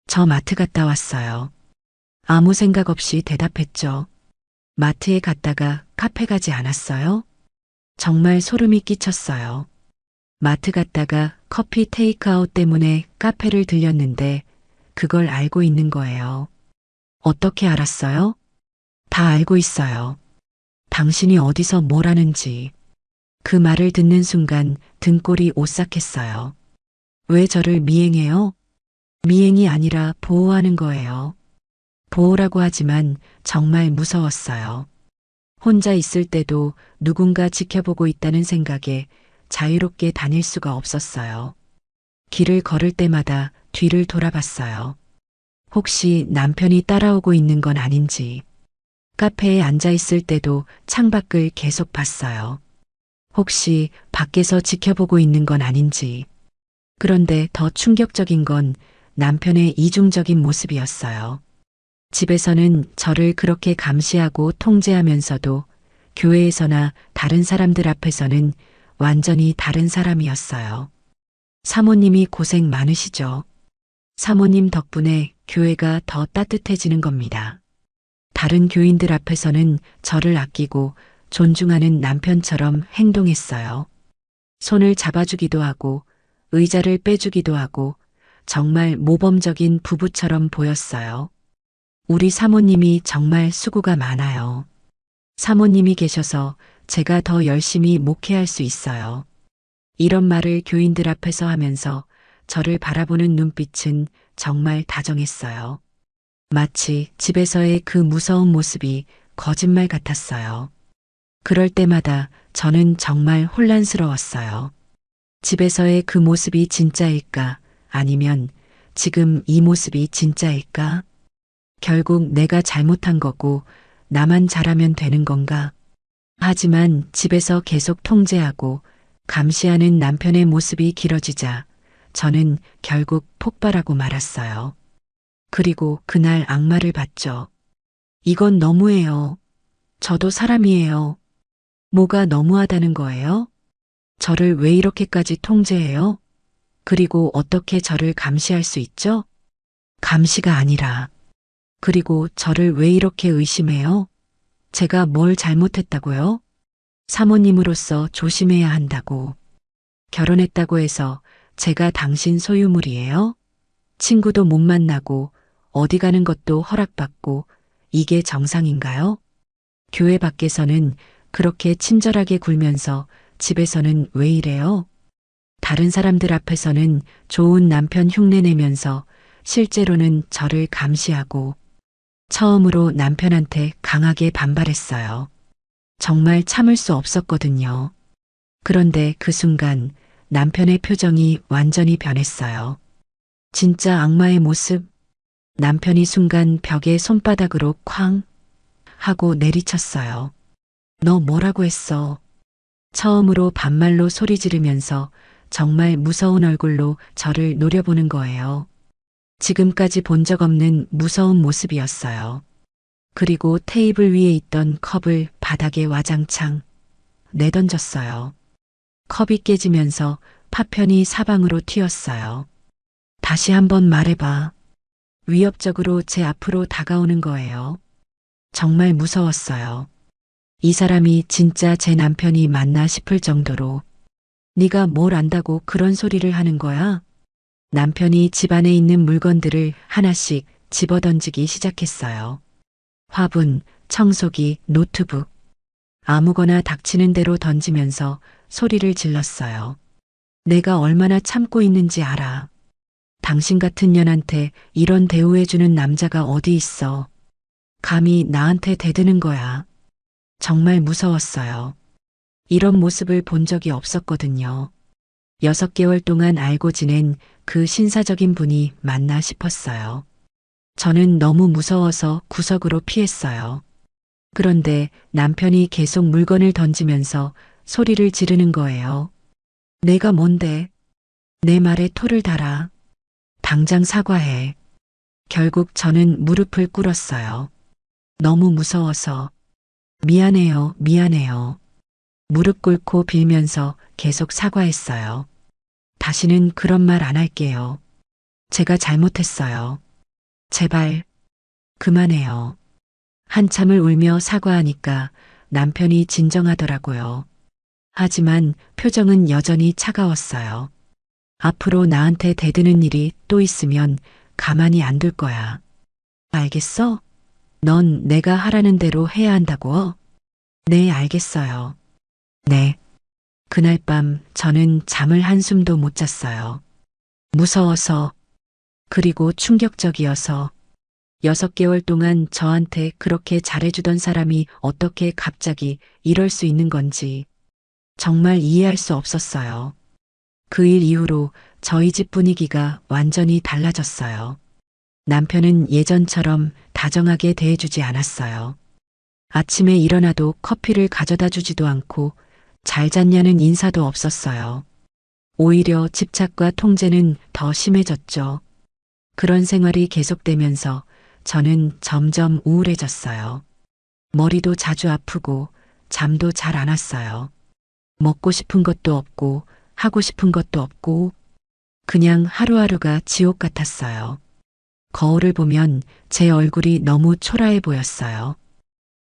저 마트 갔다 왔어요. 아무 생각 없이 대답했죠. 마트에 갔다가 카페 가지 않았어요? 정말 소름이 끼쳤어요. 마트 갔다가 커피 테이크아웃 때문에 카페를 들렸는데 그걸 알고 있는 거예요. 어떻게 알았어요? 다 알고 있어요. 당신이 어디서 뭘 하는지. 그 말을 듣는 순간 등골이 오싹했어요. 왜 저를 미행해요? 미행이 아니라 보호하는 거예요. 보호라고 하지만 정말 무서웠어요. 혼자 있을 때도 누군가 지켜보고 있다는 생각에 자유롭게 다닐 수가 없었어요. 길을 걸을 때마다 뒤를 돌아봤어요. 혹시 남편이 따라오고 있는 건 아닌지. 카페에 앉아 있을 때도 창밖을 계속 봤어요. 혹시 밖에서 지켜보고 있는 건 아닌지. 그런데 더 충격적인 건 남편의 이중적인 모습이었어요. 집에서는 저를 그렇게 감시하고 통제하면서도 교회에서나 다른 사람들 앞에서는 완전히 다른 사람이었어요. 사모님이 고생 많으시죠? 사모님 덕분에 교회가 더 따뜻해지는 겁니다. 다른 교인들 앞에서는 저를 아끼고 존중하는 남편처럼 행동했어요. 손을 잡아주기도 하고 의자를 빼주기도 하고 정말 모범적인 부부처럼 보였어요. 우리 사모님이 정말 수고가 많아요. 사모님이 계셔서 제가 더 열심히 목회할 수 있어요. 이런 말을 교인들 앞에서 하면서 저를 바라보는 눈빛은 정말 다정했어요. 마치 집에서의 그 무서운 모습이 거짓말 같았어요. 그럴 때마다 저는 정말 혼란스러웠어요. 집에서의 그 모습이 진짜일까? 아니면 지금 이 모습이 진짜일까? 결국 내가 잘못한 거고 나만 잘하면 되는 건가? 하지만 집에서 계속 통제하고 감시하는 남편의 모습이 길어지자 저는 결국 폭발하고 말았어요. 그리고 그날 악마를 봤죠. 이건 너무해요. 저도 사람이에요. 뭐가 너무하다는 거예요? 저를 왜 이렇게까지 통제해요? 그리고 어떻게 저를 감시할 수 있죠? 감시가 아니라. 그리고 저를 왜 이렇게 의심해요? 제가 뭘 잘못했다고요? 사모님으로서 조심해야 한다고. 결혼했다고 해서 제가 당신 소유물이에요? 친구도 못 만나고 어디 가는 것도 허락받고 이게 정상인가요? 교회 밖에서는 그렇게 친절하게 굴면서 집에서는 왜 이래요? 다른 사람들 앞에서는 좋은 남편 흉내내면서 실제로는 저를 감시하고 처음으로 남편한테 강하게 반발했어요. 정말 참을 수 없었거든요. 그런데 그 순간 남편의 표정이 완전히 변했어요. 진짜 악마의 모습. 남편이 순간 벽에 손바닥으로 쾅 하고 내리쳤어요. 너 뭐라고 했어? 처음으로 반말로 소리 지르면서 정말 무서운 얼굴로 저를 노려보는 거예요. 지금까지 본 적 없는 무서운 모습이었어요. 그리고 테이블 위에 있던 컵을 바닥에 와장창 내던졌어요. 컵이 깨지면서 파편이 사방으로 튀었어요. 다시 한번 말해봐. 위협적으로 제 앞으로 다가오는 거예요. 정말 무서웠어요. 이 사람이 진짜 제 남편이 맞나 싶을 정도로. 네가 뭘 안다고 그런 소리를 하는 거야? 남편이 집안에 있는 물건들을 하나씩 집어던지기 시작했어요. 화분, 청소기, 노트북. 아무거나 닥치는 대로 던지면서 소리를 질렀어요. 내가 얼마나 참고 있는지 알아. 당신 같은 년한테 이런 대우해주는 남자가 어디 있어. 감히 나한테 대드는 거야. 정말 무서웠어요. 이런 모습을 본 적이 없었거든요. 6개월 동안 알고 지낸 그 신사적인 분이 맞나 싶었어요. 저는 너무 무서워서 구석으로 피했어요. 그런데 남편이 계속 물건을 던지면서 소리를 지르는 거예요. 내가 뭔데? 내 말에 토를 달아. 당장 사과해. 결국 저는 무릎을 꿇었어요. 너무 무서워서. 미안해요, 미안해요. 무릎 꿇고 빌면서 계속 사과했어요. 다시는 그런 말 안 할게요. 제가 잘못했어요. 제발, 그만해요. 한참을 울며 사과하니까 남편이 진정하더라고요. 하지만 표정은 여전히 차가웠어요. 앞으로 나한테 대드는 일이 또 있으면 가만히 안 둘 거야. 알겠어? 넌 내가 하라는 대로 해야 한다고? 네, 알겠어요. 네. 그날 밤 저는 잠을 한숨도 못 잤어요. 무서워서, 그리고 충격적이어서 6개월 동안 저한테 그렇게 잘해주던 사람이 어떻게 갑자기 이럴 수 있는 건지 정말 이해할 수 없었어요. 그 일 이후로 저희 집 분위기가 완전히 달라졌어요. 남편은 예전처럼 다정하게 대해주지 않았어요. 아침에 일어나도 커피를 가져다 주지도 않고 잘 잤냐는 인사도 없었어요. 오히려 집착과 통제는 더 심해졌죠. 그런 생활이 계속되면서 저는 점점 우울해졌어요. 머리도 자주 아프고 잠도 잘 안 왔어요. 먹고 싶은 것도 없고 하고 싶은 것도 없고 그냥 하루하루가 지옥 같았어요. 거울을 보면 제 얼굴이 너무 초라해 보였어요.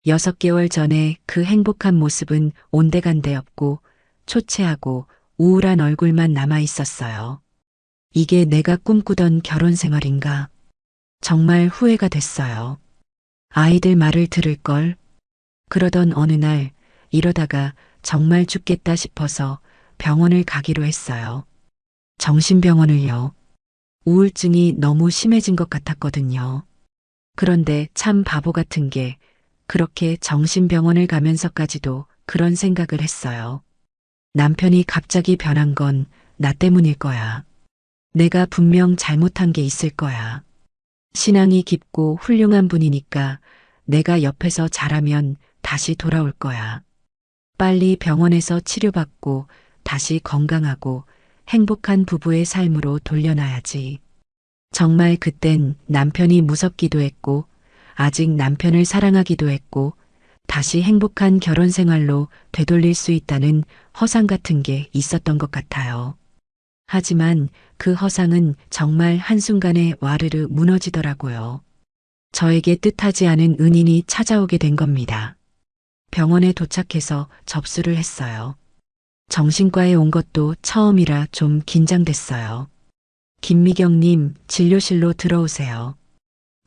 6개월 전에 그 행복한 모습은 온데간데 없고 초췌하고 우울한 얼굴만 남아 있었어요. 이게 내가 꿈꾸던 결혼 생활인가? 정말 후회가 됐어요. 아이들 말을 들을 걸. 그러던 어느 날 이러다가 정말 죽겠다 싶어서 병원을 가기로 했어요. 정신병원을요. 우울증이 너무 심해진 것 같았거든요. 그런데 참 바보 같은 게 그렇게 정신병원을 가면서까지도 그런 생각을 했어요. 남편이 갑자기 변한 건 나 때문일 거야. 내가 분명 잘못한 게 있을 거야. 신앙이 깊고 훌륭한 분이니까 내가 옆에서 잘하면 다시 돌아올 거야. 빨리 병원에서 치료받고 다시 건강하고 행복한 부부의 삶으로 돌려놔야지. 정말 그땐 남편이 무섭기도 했고 아직 남편을 사랑하기도 했고 다시 행복한 결혼 생활로 되돌릴 수 있다는 허상 같은 게 있었던 것 같아요. 하지만 그 허상은 정말 한순간에 와르르 무너지더라고요. 저에게 뜻하지 않은 은인이 찾아오게 된 겁니다. 병원에 도착해서 접수를 했어요. 정신과에 온 것도 처음이라 좀 긴장됐어요. 김미경님, 진료실로 들어오세요.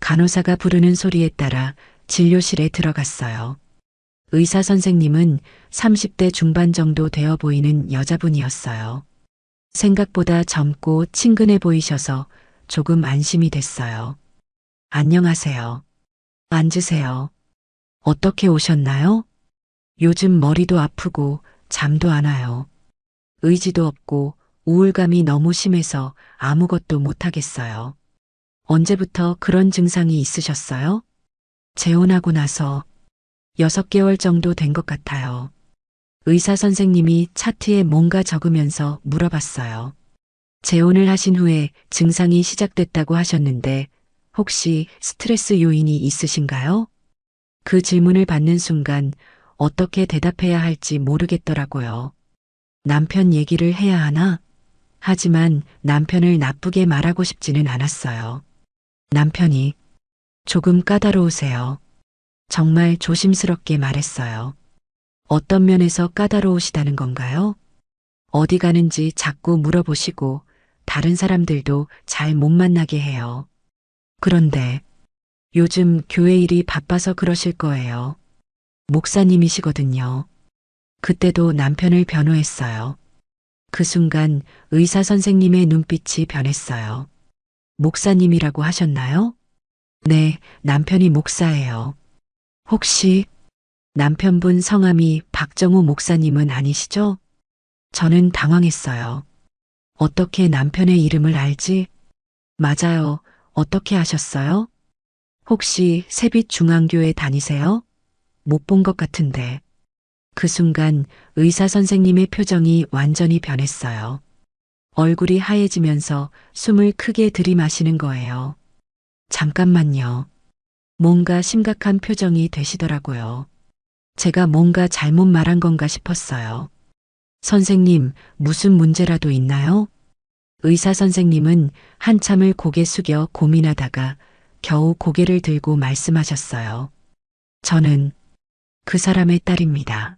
간호사가 부르는 소리에 따라 진료실에 들어갔어요. 의사 선생님은 30대 중반 정도 되어 보이는 여자분이었어요. 생각보다 젊고 친근해 보이셔서 조금 안심이 됐어요. 안녕하세요. 앉으세요. 어떻게 오셨나요? 요즘 머리도 아프고 잠도 안 와요. 의지도 없고 우울감이 너무 심해서 아무것도 못하겠어요. 언제부터 그런 증상이 있으셨어요? 재혼하고 나서 6개월 정도 된 것 같아요. 의사 선생님이 차트에 뭔가 적으면서 물어봤어요. 재혼을 하신 후에 증상이 시작됐다고 하셨는데 혹시 스트레스 요인이 있으신가요? 그 질문을 받는 순간 어떻게 대답해야 할지 모르겠더라고요. 남편 얘기를 해야 하나? 하지만 남편을 나쁘게 말하고 싶지는 않았어요. 남편이 조금 까다로우세요. 정말 조심스럽게 말했어요. 어떤 면에서 까다로우시다는 건가요? 어디 가는지 자꾸 물어보시고 다른 사람들도 잘 못 만나게 해요. 그런데 요즘 교회 일이 바빠서 그러실 거예요. 목사님이시거든요. 그때도 남편을 변호했어요. 그 순간 의사 선생님의 눈빛이 변했어요. 목사님이라고 하셨나요? 네, 남편이 목사예요. 혹시 남편분 성함이 박정우 목사님은 아니시죠? 저는 당황했어요. 어떻게 남편의 이름을 알지? 맞아요. 어떻게 아셨어요? 혹시 세빛중앙교회 다니세요? 못 본 것 같은데. 그 순간 의사 선생님의 표정이 완전히 변했어요. 얼굴이 하얘지면서 숨을 크게 들이마시는 거예요. 잠깐만요. 뭔가 심각한 표정이 되시더라고요. 제가 뭔가 잘못 말한 건가 싶었어요. 선생님, 무슨 문제라도 있나요? 의사 선생님은 한참을 고개 숙여 고민하다가 겨우 고개를 들고 말씀하셨어요. 저는 그 사람의 딸입니다.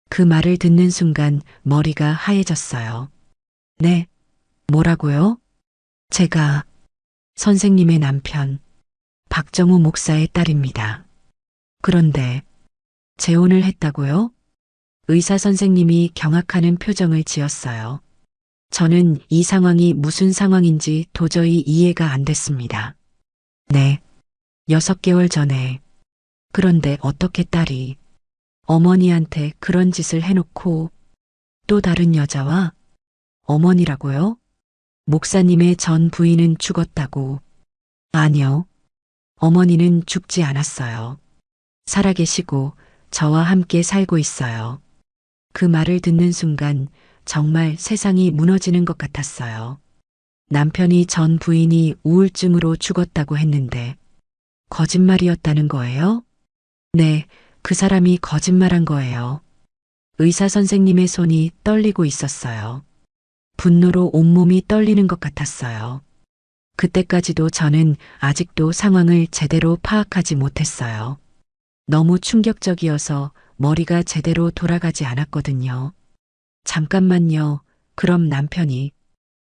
그 말을 듣는 순간 머리가 하얘졌어요. 네, 뭐라고요? 제가 선생님의 남편, 박정우 목사의 딸입니다. 그런데 재혼을 했다고요? 의사 선생님이 경악하는 표정을 지었어요. 저는 이 상황이 무슨 상황인지 도저히 이해가 안 됐습니다. 네, 6개월 전에. 그런데 어떻게 딸이 어머니한테 그런 짓을 해놓고 또 다른 여자와 어머니라고요? 목사님의 전 부인은 죽었다고. 아니요. 어머니는 죽지 않았어요. 살아계시고 저와 함께 살고 있어요. 그 말을 듣는 순간 정말 세상이 무너지는 것 같았어요. 남편이 전 부인이 우울증으로 죽었다고 했는데 거짓말이었다는 거예요? 네, 그 사람이 거짓말한 거예요. 의사 선생님의 손이 떨리고 있었어요. 분노로 온몸이 떨리는 것 같았어요. 그때까지도 저는 아직도 상황을 제대로 파악하지 못했어요. 너무 충격적이어서 머리가 제대로 돌아가지 않았거든요. 잠깐만요. 그럼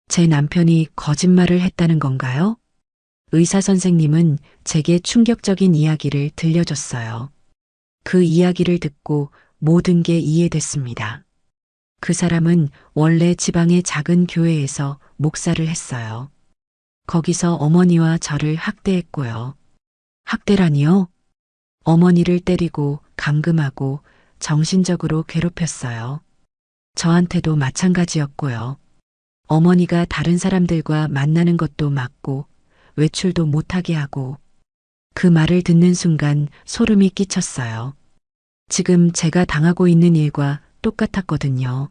제 남편이 거짓말을 했다는 건가요? 의사 선생님은 제게 충격적인 이야기를 들려줬어요. 그 이야기를 듣고 모든 게 이해됐습니다. 그 사람은 원래 지방의 작은 교회에서 목사를 했어요. 거기서 어머니와 저를 학대했고요. 학대라니요? 어머니를 때리고 감금하고 정신적으로 괴롭혔어요. 저한테도 마찬가지였고요. 어머니가 다른 사람들과 만나는 것도 막고 외출도 못하게 하고 그 말을 듣는 순간 소름이 끼쳤어요. 지금 제가 당하고 있는 일과 똑같았거든요.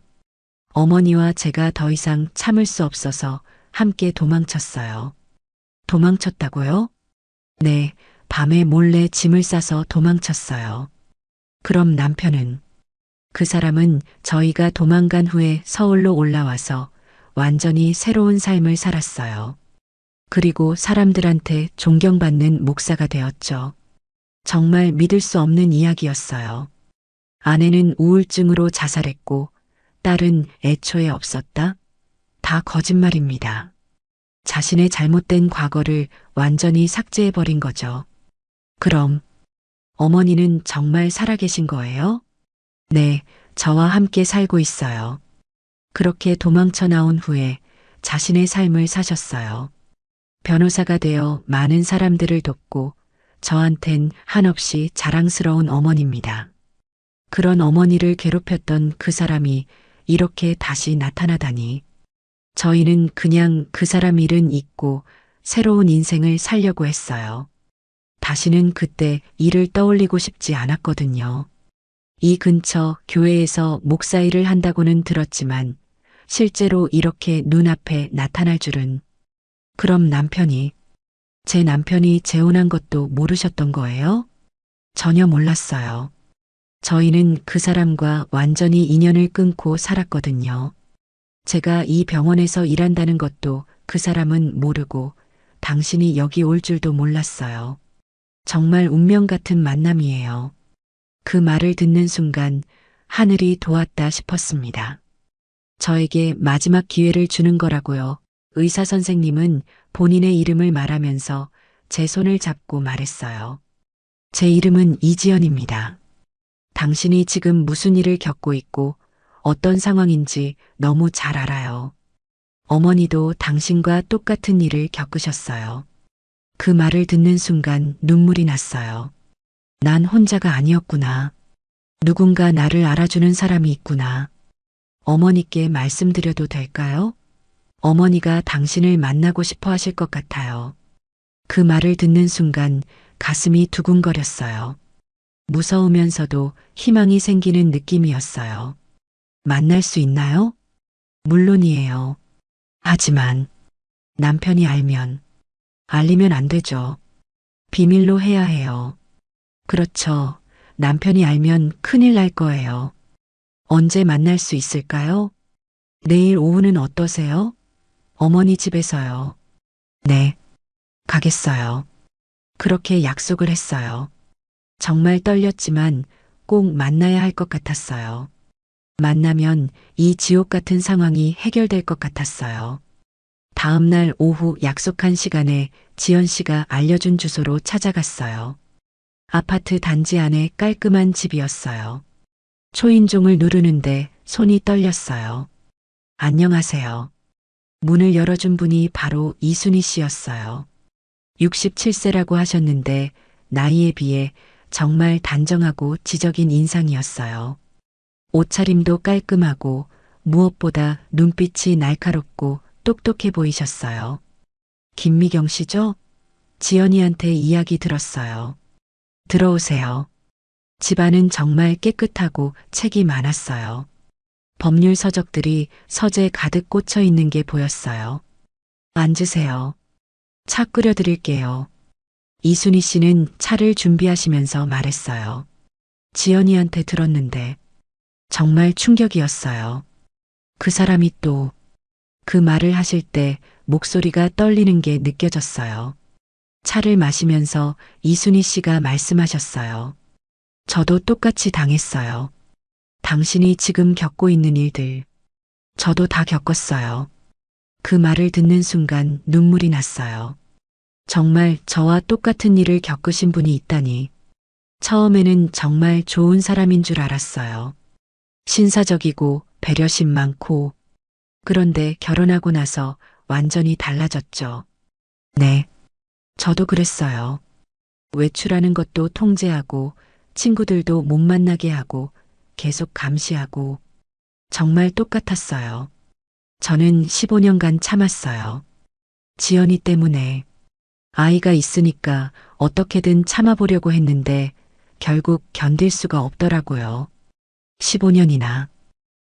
어머니와 제가 더 이상 참을 수 없어서 함께 도망쳤어요. 도망쳤다고요? 네, 밤에 몰래 짐을 싸서 도망쳤어요. 그럼 남편은? 그 사람은 저희가 도망간 후에 서울로 올라와서 완전히 새로운 삶을 살았어요. 그리고 사람들한테 존경받는 목사가 되었죠. 정말 믿을 수 없는 이야기였어요. 아내는 우울증으로 자살했고 딸은 애초에 없었다? 다 거짓말입니다. 자신의 잘못된 과거를 완전히 삭제해버린 거죠. 그럼 어머니는 정말 살아계신 거예요? 네, 저와 함께 살고 있어요. 그렇게 도망쳐 나온 후에 자신의 삶을 사셨어요. 변호사가 되어 많은 사람들을 돕고 저한텐 한없이 자랑스러운 어머니입니다. 그런 어머니를 괴롭혔던 그 사람이 이렇게 다시 나타나다니. 저희는 그냥 그 사람 일은 잊고 새로운 인생을 살려고 했어요. 다시는 그때 일을 떠올리고 싶지 않았거든요. 이 근처 교회에서 목사 일을 한다고는 들었지만 실제로 이렇게 눈앞에 나타날 줄은. 그럼 제 남편이 재혼한 것도 모르셨던 거예요? 전혀 몰랐어요. 저희는 그 사람과 완전히 인연을 끊고 살았거든요. 제가 이 병원에서 일한다는 것도 그 사람은 모르고 당신이 여기 올 줄도 몰랐어요. 정말 운명 같은 만남이에요. 그 말을 듣는 순간 하늘이 도왔다 싶었습니다. 저에게 마지막 기회를 주는 거라고요. 의사 선생님은 본인의 이름을 말하면서 제 손을 잡고 말했어요. 제 이름은 이지연입니다. 당신이 지금 무슨 일을 겪고 있고 어떤 상황인지 너무 잘 알아요. 어머니도 당신과 똑같은 일을 겪으셨어요. 그 말을 듣는 순간 눈물이 났어요. 난 혼자가 아니었구나. 누군가 나를 알아주는 사람이 있구나. 어머니께 말씀드려도 될까요? 어머니가 당신을 만나고 싶어 하실 것 같아요. 그 말을 듣는 순간 가슴이 두근거렸어요. 무서우면서도 희망이 생기는 느낌이었어요. 만날 수 있나요? 물론이에요. 하지만 남편이 알리면 안 되죠. 비밀로 해야 해요. 그렇죠. 남편이 알면 큰일 날 거예요. 언제 만날 수 있을까요? 내일 오후는 어떠세요? 어머니 집에서요. 네, 가겠어요. 그렇게 약속을 했어요. 정말 떨렸지만 꼭 만나야 할 것 같았어요. 만나면 이 지옥 같은 상황이 해결될 것 같았어요. 다음 날 오후 약속한 시간에 지연 씨가 알려준 주소로 찾아갔어요. 아파트 단지 안에 깔끔한 집이었어요. 초인종을 누르는데 손이 떨렸어요. 안녕하세요. 문을 열어준 분이 바로 이순희 씨였어요. 67세라고 하셨는데 나이에 비해 정말 단정하고 지적인 인상이었어요. 옷차림도 깔끔하고 무엇보다 눈빛이 날카롭고 똑똑해 보이셨어요. 김미경 씨죠? 지연이한테 이야기 들었어요. 들어오세요. 집안은 정말 깨끗하고 책이 많았어요. 법률 서적들이 서재에 가득 꽂혀 있는 게 보였어요. 앉으세요. 차 끓여 드릴게요. 이순희 씨는 차를 준비하시면서 말했어요. 지연이한테 들었는데 정말 충격이었어요. 그 사람이 또 그 말을 하실 때 목소리가 떨리는 게 느껴졌어요. 차를 마시면서 이순희 씨가 말씀하셨어요. 저도 똑같이 당했어요. 당신이 지금 겪고 있는 일들, 저도 다 겪었어요. 그 말을 듣는 순간 눈물이 났어요. 정말 저와 똑같은 일을 겪으신 분이 있다니. 처음에는 정말 좋은 사람인 줄 알았어요. 신사적이고 배려심 많고. 그런데 결혼하고 나서 완전히 달라졌죠. 네, 저도 그랬어요. 외출하는 것도 통제하고 친구들도 못 만나게 하고 계속 감시하고 정말 똑같았어요. 저는 15년간 참았어요. 지연이 때문에 아이가 있으니까 어떻게든 참아보려고 했는데 결국 견딜 수가 없더라고요. 15년이나.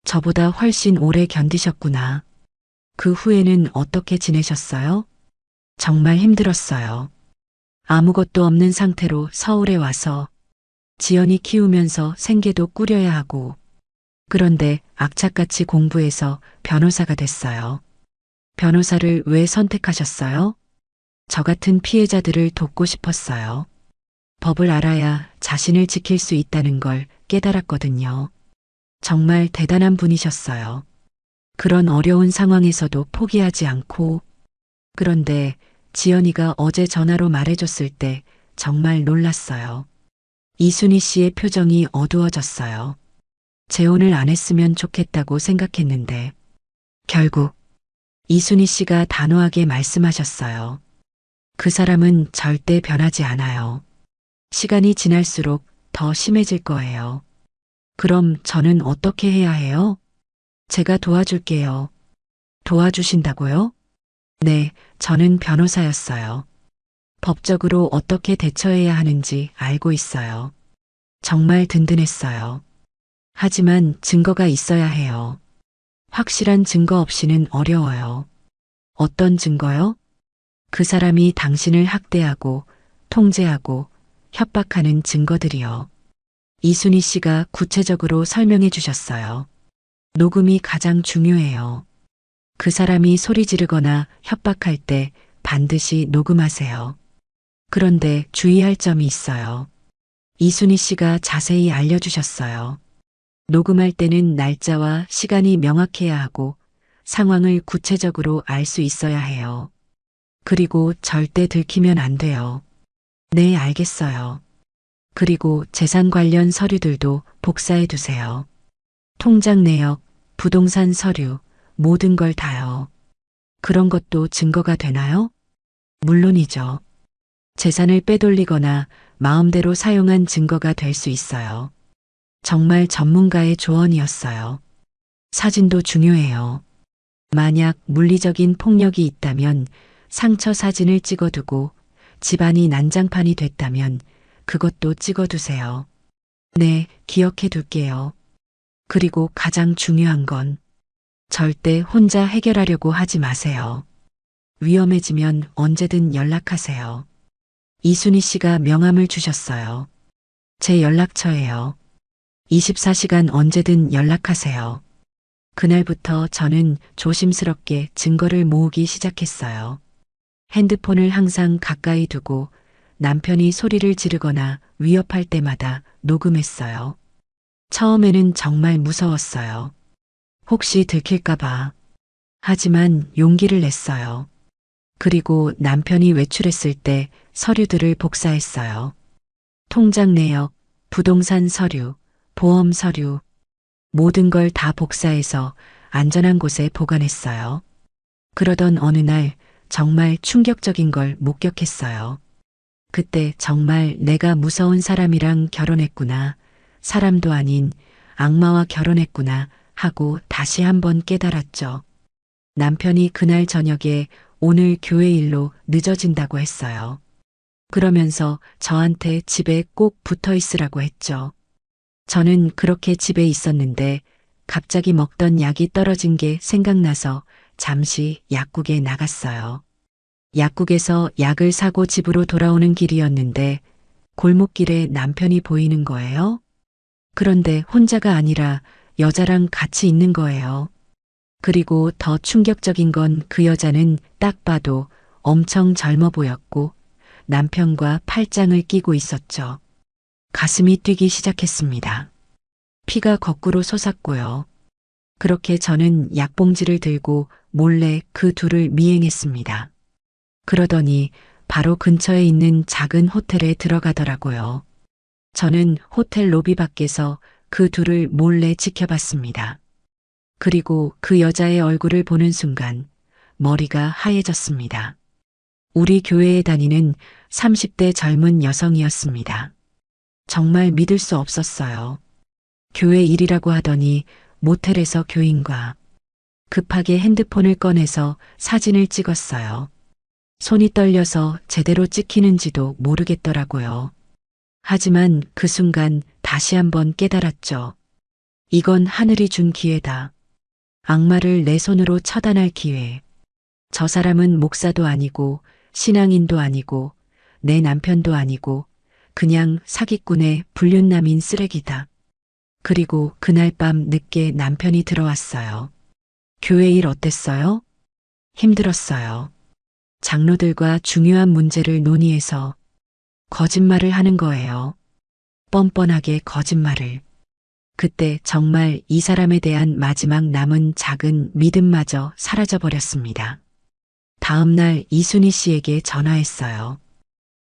저보다 훨씬 오래 견디셨구나. 그 후에는 어떻게 지내셨어요? 정말 힘들었어요. 아무것도 없는 상태로 서울에 와서 지연이 키우면서 생계도 꾸려야 하고 그런데 악착같이 공부해서 변호사가 됐어요. 변호사를 왜 선택하셨어요? 저 같은 피해자들을 돕고 싶었어요. 법을 알아야 자신을 지킬 수 있다는 걸 깨달았거든요. 정말 대단한 분이셨어요. 그런 어려운 상황에서도 포기하지 않고 그런데 지연이가 어제 전화로 말해줬을 때 정말 놀랐어요. 이순희 씨의 표정이 어두워졌어요. 재혼을 안 했으면 좋겠다고 생각했는데 결국 이순희 씨가 단호하게 말씀하셨어요. 그 사람은 절대 변하지 않아요. 시간이 지날수록 더 심해질 거예요. 그럼 저는 어떻게 해야 해요? 제가 도와줄게요. 도와주신다고요? 네, 저는 변호사였어요. 법적으로 어떻게 대처해야 하는지 알고 있어요. 정말 든든했어요. 하지만 증거가 있어야 해요. 확실한 증거 없이는 어려워요. 어떤 증거요? 그 사람이 당신을 학대하고 통제하고 협박하는 증거들이요. 이순희 씨가 구체적으로 설명해 주셨어요. 녹음이 가장 중요해요. 그 사람이 소리 지르거나 협박할 때 반드시 녹음하세요. 그런데 주의할 점이 있어요. 이순희 씨가 자세히 알려주셨어요. 녹음할 때는 날짜와 시간이 명확해야 하고 상황을 구체적으로 알 수 있어야 해요. 그리고 절대 들키면 안 돼요. 네, 알겠어요. 그리고 재산 관련 서류들도 복사해 두세요. 통장 내역, 부동산 서류, 모든 걸 다요. 그런 것도 증거가 되나요? 물론이죠. 재산을 빼돌리거나 마음대로 사용한 증거가 될 수 있어요. 정말 전문가의 조언이었어요. 사진도 중요해요. 만약 물리적인 폭력이 있다면 상처 사진을 찍어두고 집안이 난장판이 됐다면 그것도 찍어두세요. 네, 기억해 둘게요. 그리고 가장 중요한 건 절대 혼자 해결하려고 하지 마세요. 위험해지면 언제든 연락하세요. 이순희 씨가 명함을 주셨어요. 제 연락처예요. 24시간 언제든 연락하세요. 그날부터 저는 조심스럽게 증거를 모으기 시작했어요. 핸드폰을 항상 가까이 두고 남편이 소리를 지르거나 위협할 때마다 녹음했어요. 처음에는 정말 무서웠어요. 혹시 들킬까봐. 하지만 용기를 냈어요. 그리고 남편이 외출했을 때 서류들을 복사했어요. 통장 내역, 부동산 서류, 보험 서류, 모든 걸 다 복사해서 안전한 곳에 보관했어요. 그러던 어느 날 정말 충격적인 걸 목격했어요. 그때 정말 내가 무서운 사람이랑 결혼했구나. 사람도 아닌 악마와 결혼했구나 하고 다시 한번 깨달았죠. 남편이 그날 저녁에 오늘 교회 일로 늦어진다고 했어요. 그러면서 저한테 집에 꼭 붙어 있으라고 했죠. 저는 그렇게 집에 있었는데 갑자기 먹던 약이 떨어진 게 생각나서 잠시 약국에 나갔어요. 약국에서 약을 사고 집으로 돌아오는 길이었는데 골목길에 남편이 보이는 거예요. 그런데 혼자가 아니라 여자랑 같이 있는 거예요. 그리고 더 충격적인 건 그 여자는 딱 봐도 엄청 젊어 보였고 남편과 팔짱을 끼고 있었죠. 가슴이 뛰기 시작했습니다. 피가 거꾸로 솟았고요. 그렇게 저는 약봉지를 들고 몰래 그 둘을 미행했습니다. 그러더니 바로 근처에 있는 작은 호텔에 들어가더라고요. 저는 호텔 로비 밖에서 그 둘을 몰래 지켜봤습니다. 그리고 그 여자의 얼굴을 보는 순간 머리가 하얘졌습니다. 우리 교회에 다니는 30대 젊은 여성이었습니다. 정말 믿을 수 없었어요. 교회 일이라고 하더니 모텔에서 교인과 급하게 핸드폰을 꺼내서 사진을 찍었어요. 손이 떨려서 제대로 찍히는지도 모르겠더라고요. 하지만 그 순간 다시 한번 깨달았죠. 이건 하늘이 준 기회다. 악마를 내 손으로 처단할 기회. 저 사람은 목사도 아니고 신앙인도 아니고 내 남편도 아니고 그냥 사기꾼의 불륜남인 쓰레기다. 그리고 그날 밤 늦게 남편이 들어왔어요. 교회 일 어땠어요? 힘들었어요. 장로들과 중요한 문제를 논의해서 거짓말을 하는 거예요. 뻔뻔하게 거짓말을. 그때 정말 이 사람에 대한 마지막 남은 작은 믿음마저 사라져버렸습니다. 다음 날 이순희 씨에게 전화했어요.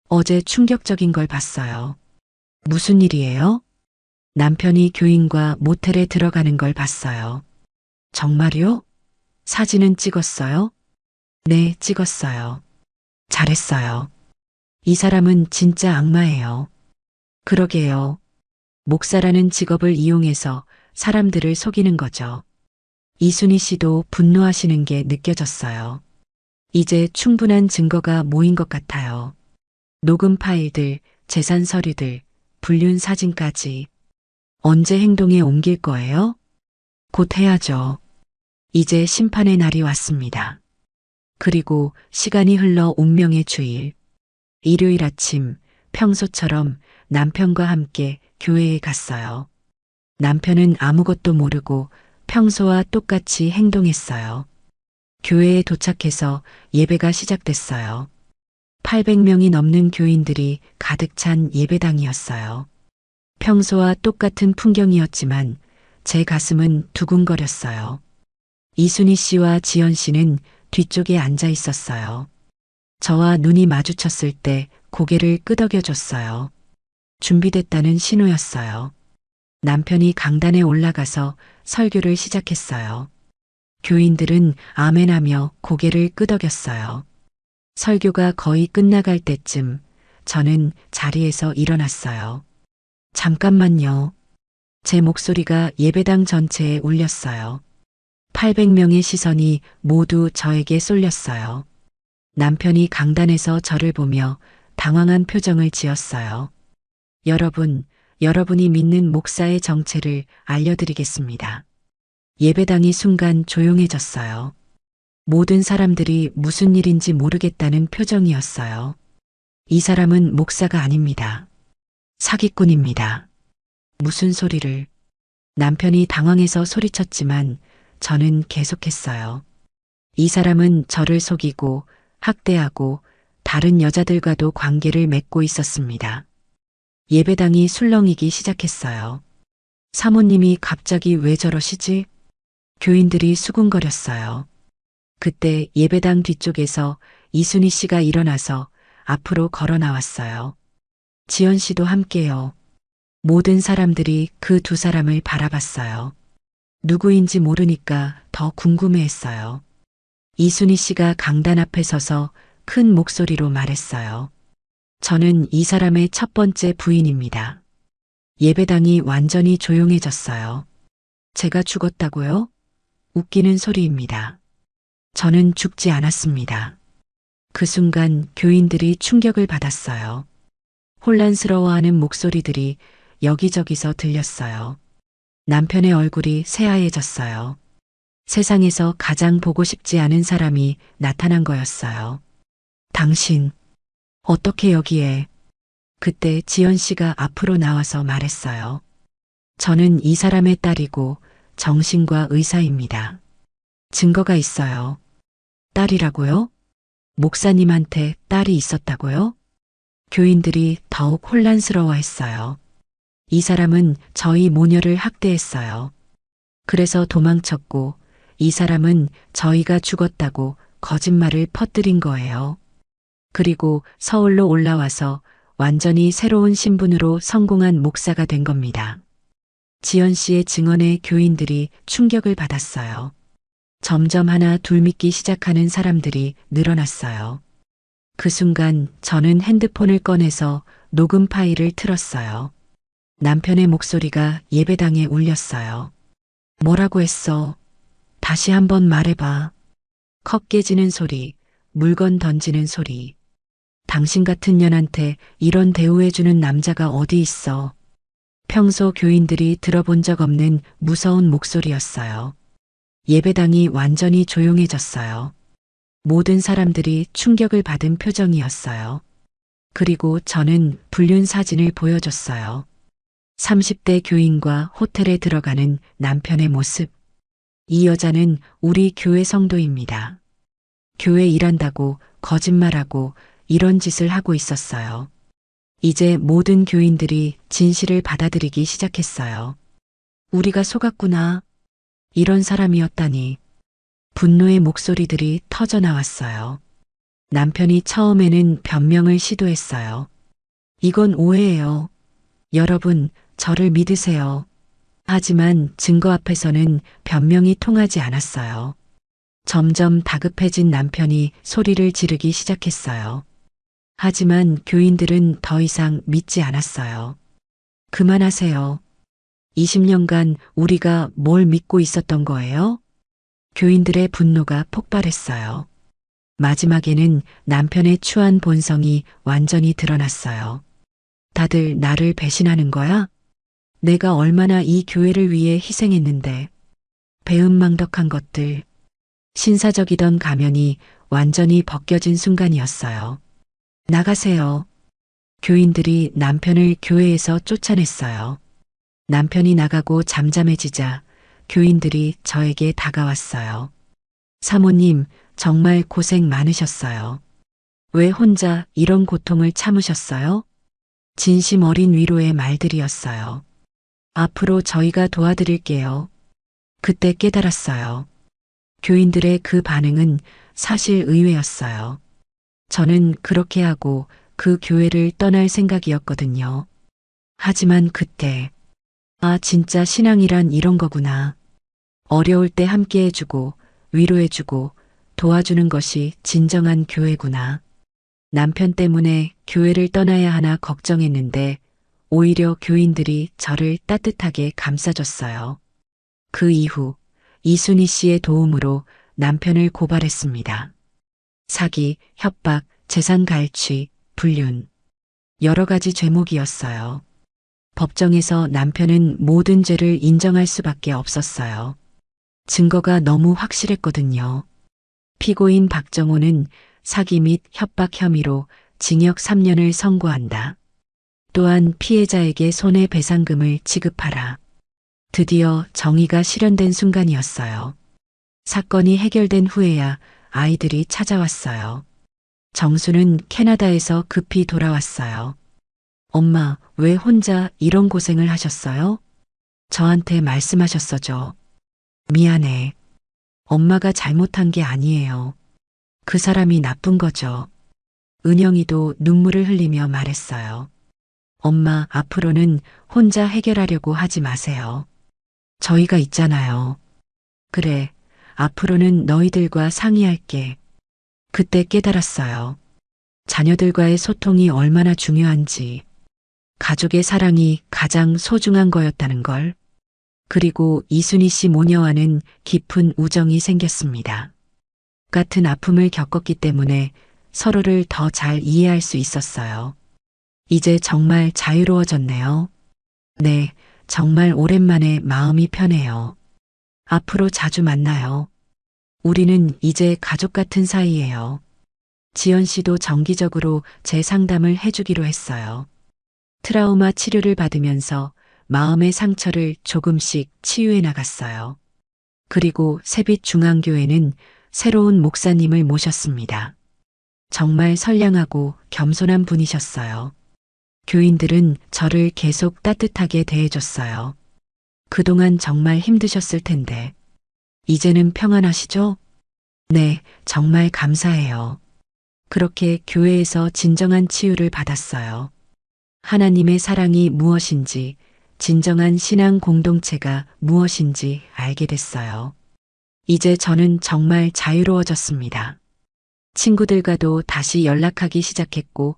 어제 충격적인 걸 봤어요. 무슨 일이에요? 남편이 교인과 모텔에 들어가는 걸 봤어요. 정말요? 사진은 찍었어요? 네, 찍었어요. 잘했어요. 이 사람은 진짜 악마예요. 그러게요. 목사라는 직업을 이용해서 사람들을 속이는 거죠. 이순희 씨도 분노하시는 게 느껴졌어요. 이제 충분한 증거가 모인 것 같아요. 녹음 파일들, 재산 서류들, 불륜 사진까지. 언제 행동에 옮길 거예요? 곧 해야죠. 이제 심판의 날이 왔습니다. 그리고 시간이 흘러 운명의 주일. 일요일 아침 평소처럼 남편과 함께 교회에 갔어요. 남편은 아무것도 모르고 평소와 똑같이 행동했어요. 교회에 도착해서 예배가 시작됐어요. 800명이 넘는 교인들이 가득 찬 예배당이었어요. 평소와 똑같은 풍경이었지만 제 가슴은 두근거렸어요. 이순희 씨와 지연 씨는 뒤쪽에 앉아 있었어요. 저와 눈이 마주쳤을 때 고개를 끄덕여 줬어요. 준비됐다는 신호였어요. 남편이 강단에 올라가서 설교를 시작했어요. 교인들은 아멘하며 고개를 끄덕였어요. 설교가 거의 끝나갈 때쯤 저는 자리에서 일어났어요. 잠깐만요. 제 목소리가 예배당 전체에 울렸어요. 800명의 시선이 모두 저에게 쏠렸어요. 남편이 강단에서 저를 보며 당황한 표정을 지었어요. 여러분이 믿는 목사의 정체를 알려드리겠습니다. 예배당이 순간 조용해졌어요. 모든 사람들이 무슨 일인지 모르겠다는 표정이었어요. 이 사람은 목사가 아닙니다. 사기꾼입니다. 무슨 소리를? 남편이 당황해서 소리쳤지만 저는 계속했어요. 이 사람은 저를 속이고 학대하고 다른 여자들과도 관계를 맺고 있었습니다. 예배당이 술렁이기 시작했어요. 사모님이 갑자기 왜 저러시지? 교인들이 수군거렸어요. 그때 예배당 뒤쪽에서 이순희 씨가 일어나서 앞으로 걸어 나왔어요. 지연 씨도 함께요. 모든 사람들이 그 두 사람을 바라봤어요. 누구인지 모르니까 더 궁금해했어요. 이순희 씨가 강단 앞에 서서 큰 목소리로 말했어요. 저는 이 사람의 첫 번째 부인입니다. 예배당이 완전히 조용해졌어요. 제가 죽었다고요? 웃기는 소리입니다. 저는 죽지 않았습니다. 그 순간 교인들이 충격을 받았어요. 혼란스러워하는 목소리들이 여기저기서 들렸어요. 남편의 얼굴이 새하얘졌어요. 세상에서 가장 보고 싶지 않은 사람이 나타난 거였어요. 당신, 어떻게 여기에? 그때 지연 씨가 앞으로 나와서 말했어요. 저는 이 사람의 딸이고 정신과 의사입니다. 증거가 있어요. 딸이라고요? 목사님한테 딸이 있었다고요? 교인들이 더욱 혼란스러워했어요. 이 사람은 저희 모녀를 학대했어요. 그래서 도망쳤고 이 사람은 저희가 죽었다고 거짓말을 퍼뜨린 거예요. 그리고 서울로 올라와서 완전히 새로운 신분으로 성공한 목사가 된 겁니다. 지연 씨의 증언에 교인들이 충격을 받았어요. 점점 하나 둘 믿기 시작하는 사람들이 늘어났어요. 그 순간 저는 핸드폰을 꺼내서 녹음 파일을 틀었어요. 남편의 목소리가 예배당에 울렸어요. 뭐라고 했어? 다시 한번 말해봐. 컵 깨지는 소리, 물건 던지는 소리. 당신 같은 년한테 이런 대우해주는 남자가 어디 있어? 평소 교인들이 들어본 적 없는 무서운 목소리였어요. 예배당이 완전히 조용해졌어요. 모든 사람들이 충격을 받은 표정이었어요. 그리고 저는 불륜 사진을 보여줬어요. 30대 교인과 호텔에 들어가는 남편의 모습. 이 여자는 우리 교회 성도입니다. 교회 일한다고 거짓말하고 이런 짓을 하고 있었어요. 이제 모든 교인들이 진실을 받아들이기 시작했어요. 우리가 속았구나. 이런 사람이었다니. 분노의 목소리들이 터져 나왔어요. 남편이 처음에는 변명을 시도했어요. 이건 오해예요. 여러분, 저를 믿으세요. 하지만 증거 앞에서는 변명이 통하지 않았어요. 점점 다급해진 남편이 소리를 지르기 시작했어요. 하지만 교인들은 더 이상 믿지 않았어요. 그만하세요. 20년간 우리가 뭘 믿고 있었던 거예요? 교인들의 분노가 폭발했어요. 마지막에는 남편의 추한 본성이 완전히 드러났어요. 다들 나를 배신하는 거야? 내가 얼마나 이 교회를 위해 희생했는데. 배은망덕한 것들. 신사적이던 가면이 완전히 벗겨진 순간이었어요. 나가세요. 교인들이 남편을 교회에서 쫓아냈어요. 남편이 나가고 잠잠해지자 교인들이 저에게 다가왔어요. 사모님, 정말 고생 많으셨어요. 왜 혼자 이런 고통을 참으셨어요? 진심 어린 위로의 말들이었어요. 앞으로 저희가 도와드릴게요. 그때 깨달았어요. 교인들의 그 반응은 사실 의외였어요. 저는 그렇게 하고 그 교회를 떠날 생각이었거든요. 하지만 그때, 아, 진짜 신앙이란 이런 거구나. 어려울 때 함께 해주고, 위로해주고, 도와주는 것이 진정한 교회구나. 남편 때문에 교회를 떠나야 하나 걱정했는데, 오히려 교인들이 저를 따뜻하게 감싸줬어요. 그 이후, 이순희 씨의 도움으로 남편을 고발했습니다. 사기, 협박, 재산 갈취, 불륜. 여러 가지 죄목이었어요. 법정에서 남편은 모든 죄를 인정할 수밖에 없었어요. 증거가 너무 확실했거든요. 피고인 박정호는 사기 및 협박 혐의로 징역 3년을 선고한다. 또한 피해자에게 손해배상금을 지급하라. 드디어 정의가 실현된 순간이었어요. 사건이 해결된 후에야 아이들이 찾아왔어요. 정수는 캐나다에서 급히 돌아왔어요. 엄마, 왜 혼자 이런 고생을 하셨어요? 저한테 말씀하셨어죠. 미안해. 엄마가 잘못한 게 아니에요. 그 사람이 나쁜 거죠. 은영이도 눈물을 흘리며 말했어요. 엄마, 앞으로는 혼자 해결하려고 하지 마세요. 저희가 있잖아요. 그래, 앞으로는 너희들과 상의할게. 그때 깨달았어요. 자녀들과의 소통이 얼마나 중요한지, 가족의 사랑이 가장 소중한 거였다는 걸. 그리고 이순희 씨 모녀와는 깊은 우정이 생겼습니다. 같은 아픔을 겪었기 때문에 서로를 더 잘 이해할 수 있었어요. 이제 정말 자유로워졌네요. 네, 정말 오랜만에 마음이 편해요. 앞으로 자주 만나요. 우리는 이제 가족 같은 사이예요. 지연 씨도 정기적으로 제 상담을 해주기로 했어요. 트라우마 치료를 받으면서 마음의 상처를 조금씩 치유해 나갔어요. 그리고 새빛중앙교회는 새로운 목사님을 모셨습니다. 정말 선량하고 겸손한 분이셨어요. 교인들은 저를 계속 따뜻하게 대해줬어요. 그동안 정말 힘드셨을 텐데. 이제는 평안하시죠? 네, 정말 감사해요. 그렇게 교회에서 진정한 치유를 받았어요. 하나님의 사랑이 무엇인지, 진정한 신앙 공동체가 무엇인지 알게 됐어요. 이제 저는 정말 자유로워졌습니다. 친구들과도 다시 연락하기 시작했고,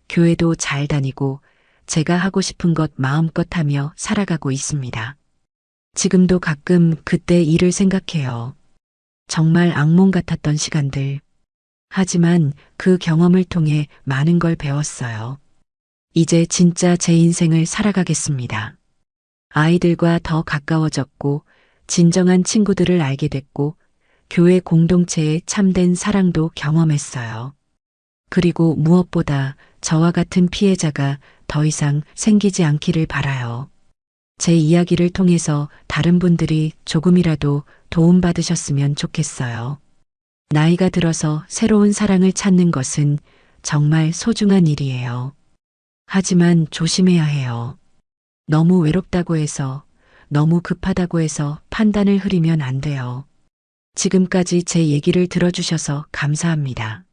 교회도 잘 다니고, 제가 하고 싶은 것 마음껏 하며 살아가고 있습니다. 지금도 가끔 그때 일을 생각해요. 정말 악몽 같았던 시간들. 하지만 그 경험을 통해 많은 걸 배웠어요. 이제 진짜 제 인생을 살아가겠습니다. 아이들과 더 가까워졌고, 진정한 친구들을 알게 됐고, 교회 공동체의 참된 사랑도 경험했어요. 그리고 무엇보다 저와 같은 피해자가 더 이상 생기지 않기를 바라요. 제 이야기를 통해서 다른 분들이 조금이라도 도움받으셨으면 좋겠어요. 나이가 들어서 새로운 사랑을 찾는 것은 정말 소중한 일이에요. 하지만 조심해야 해요. 너무 외롭다고 해서, 너무 급하다고 해서 판단을 흐리면 안 돼요. 지금까지 제 얘기를 들어주셔서 감사합니다.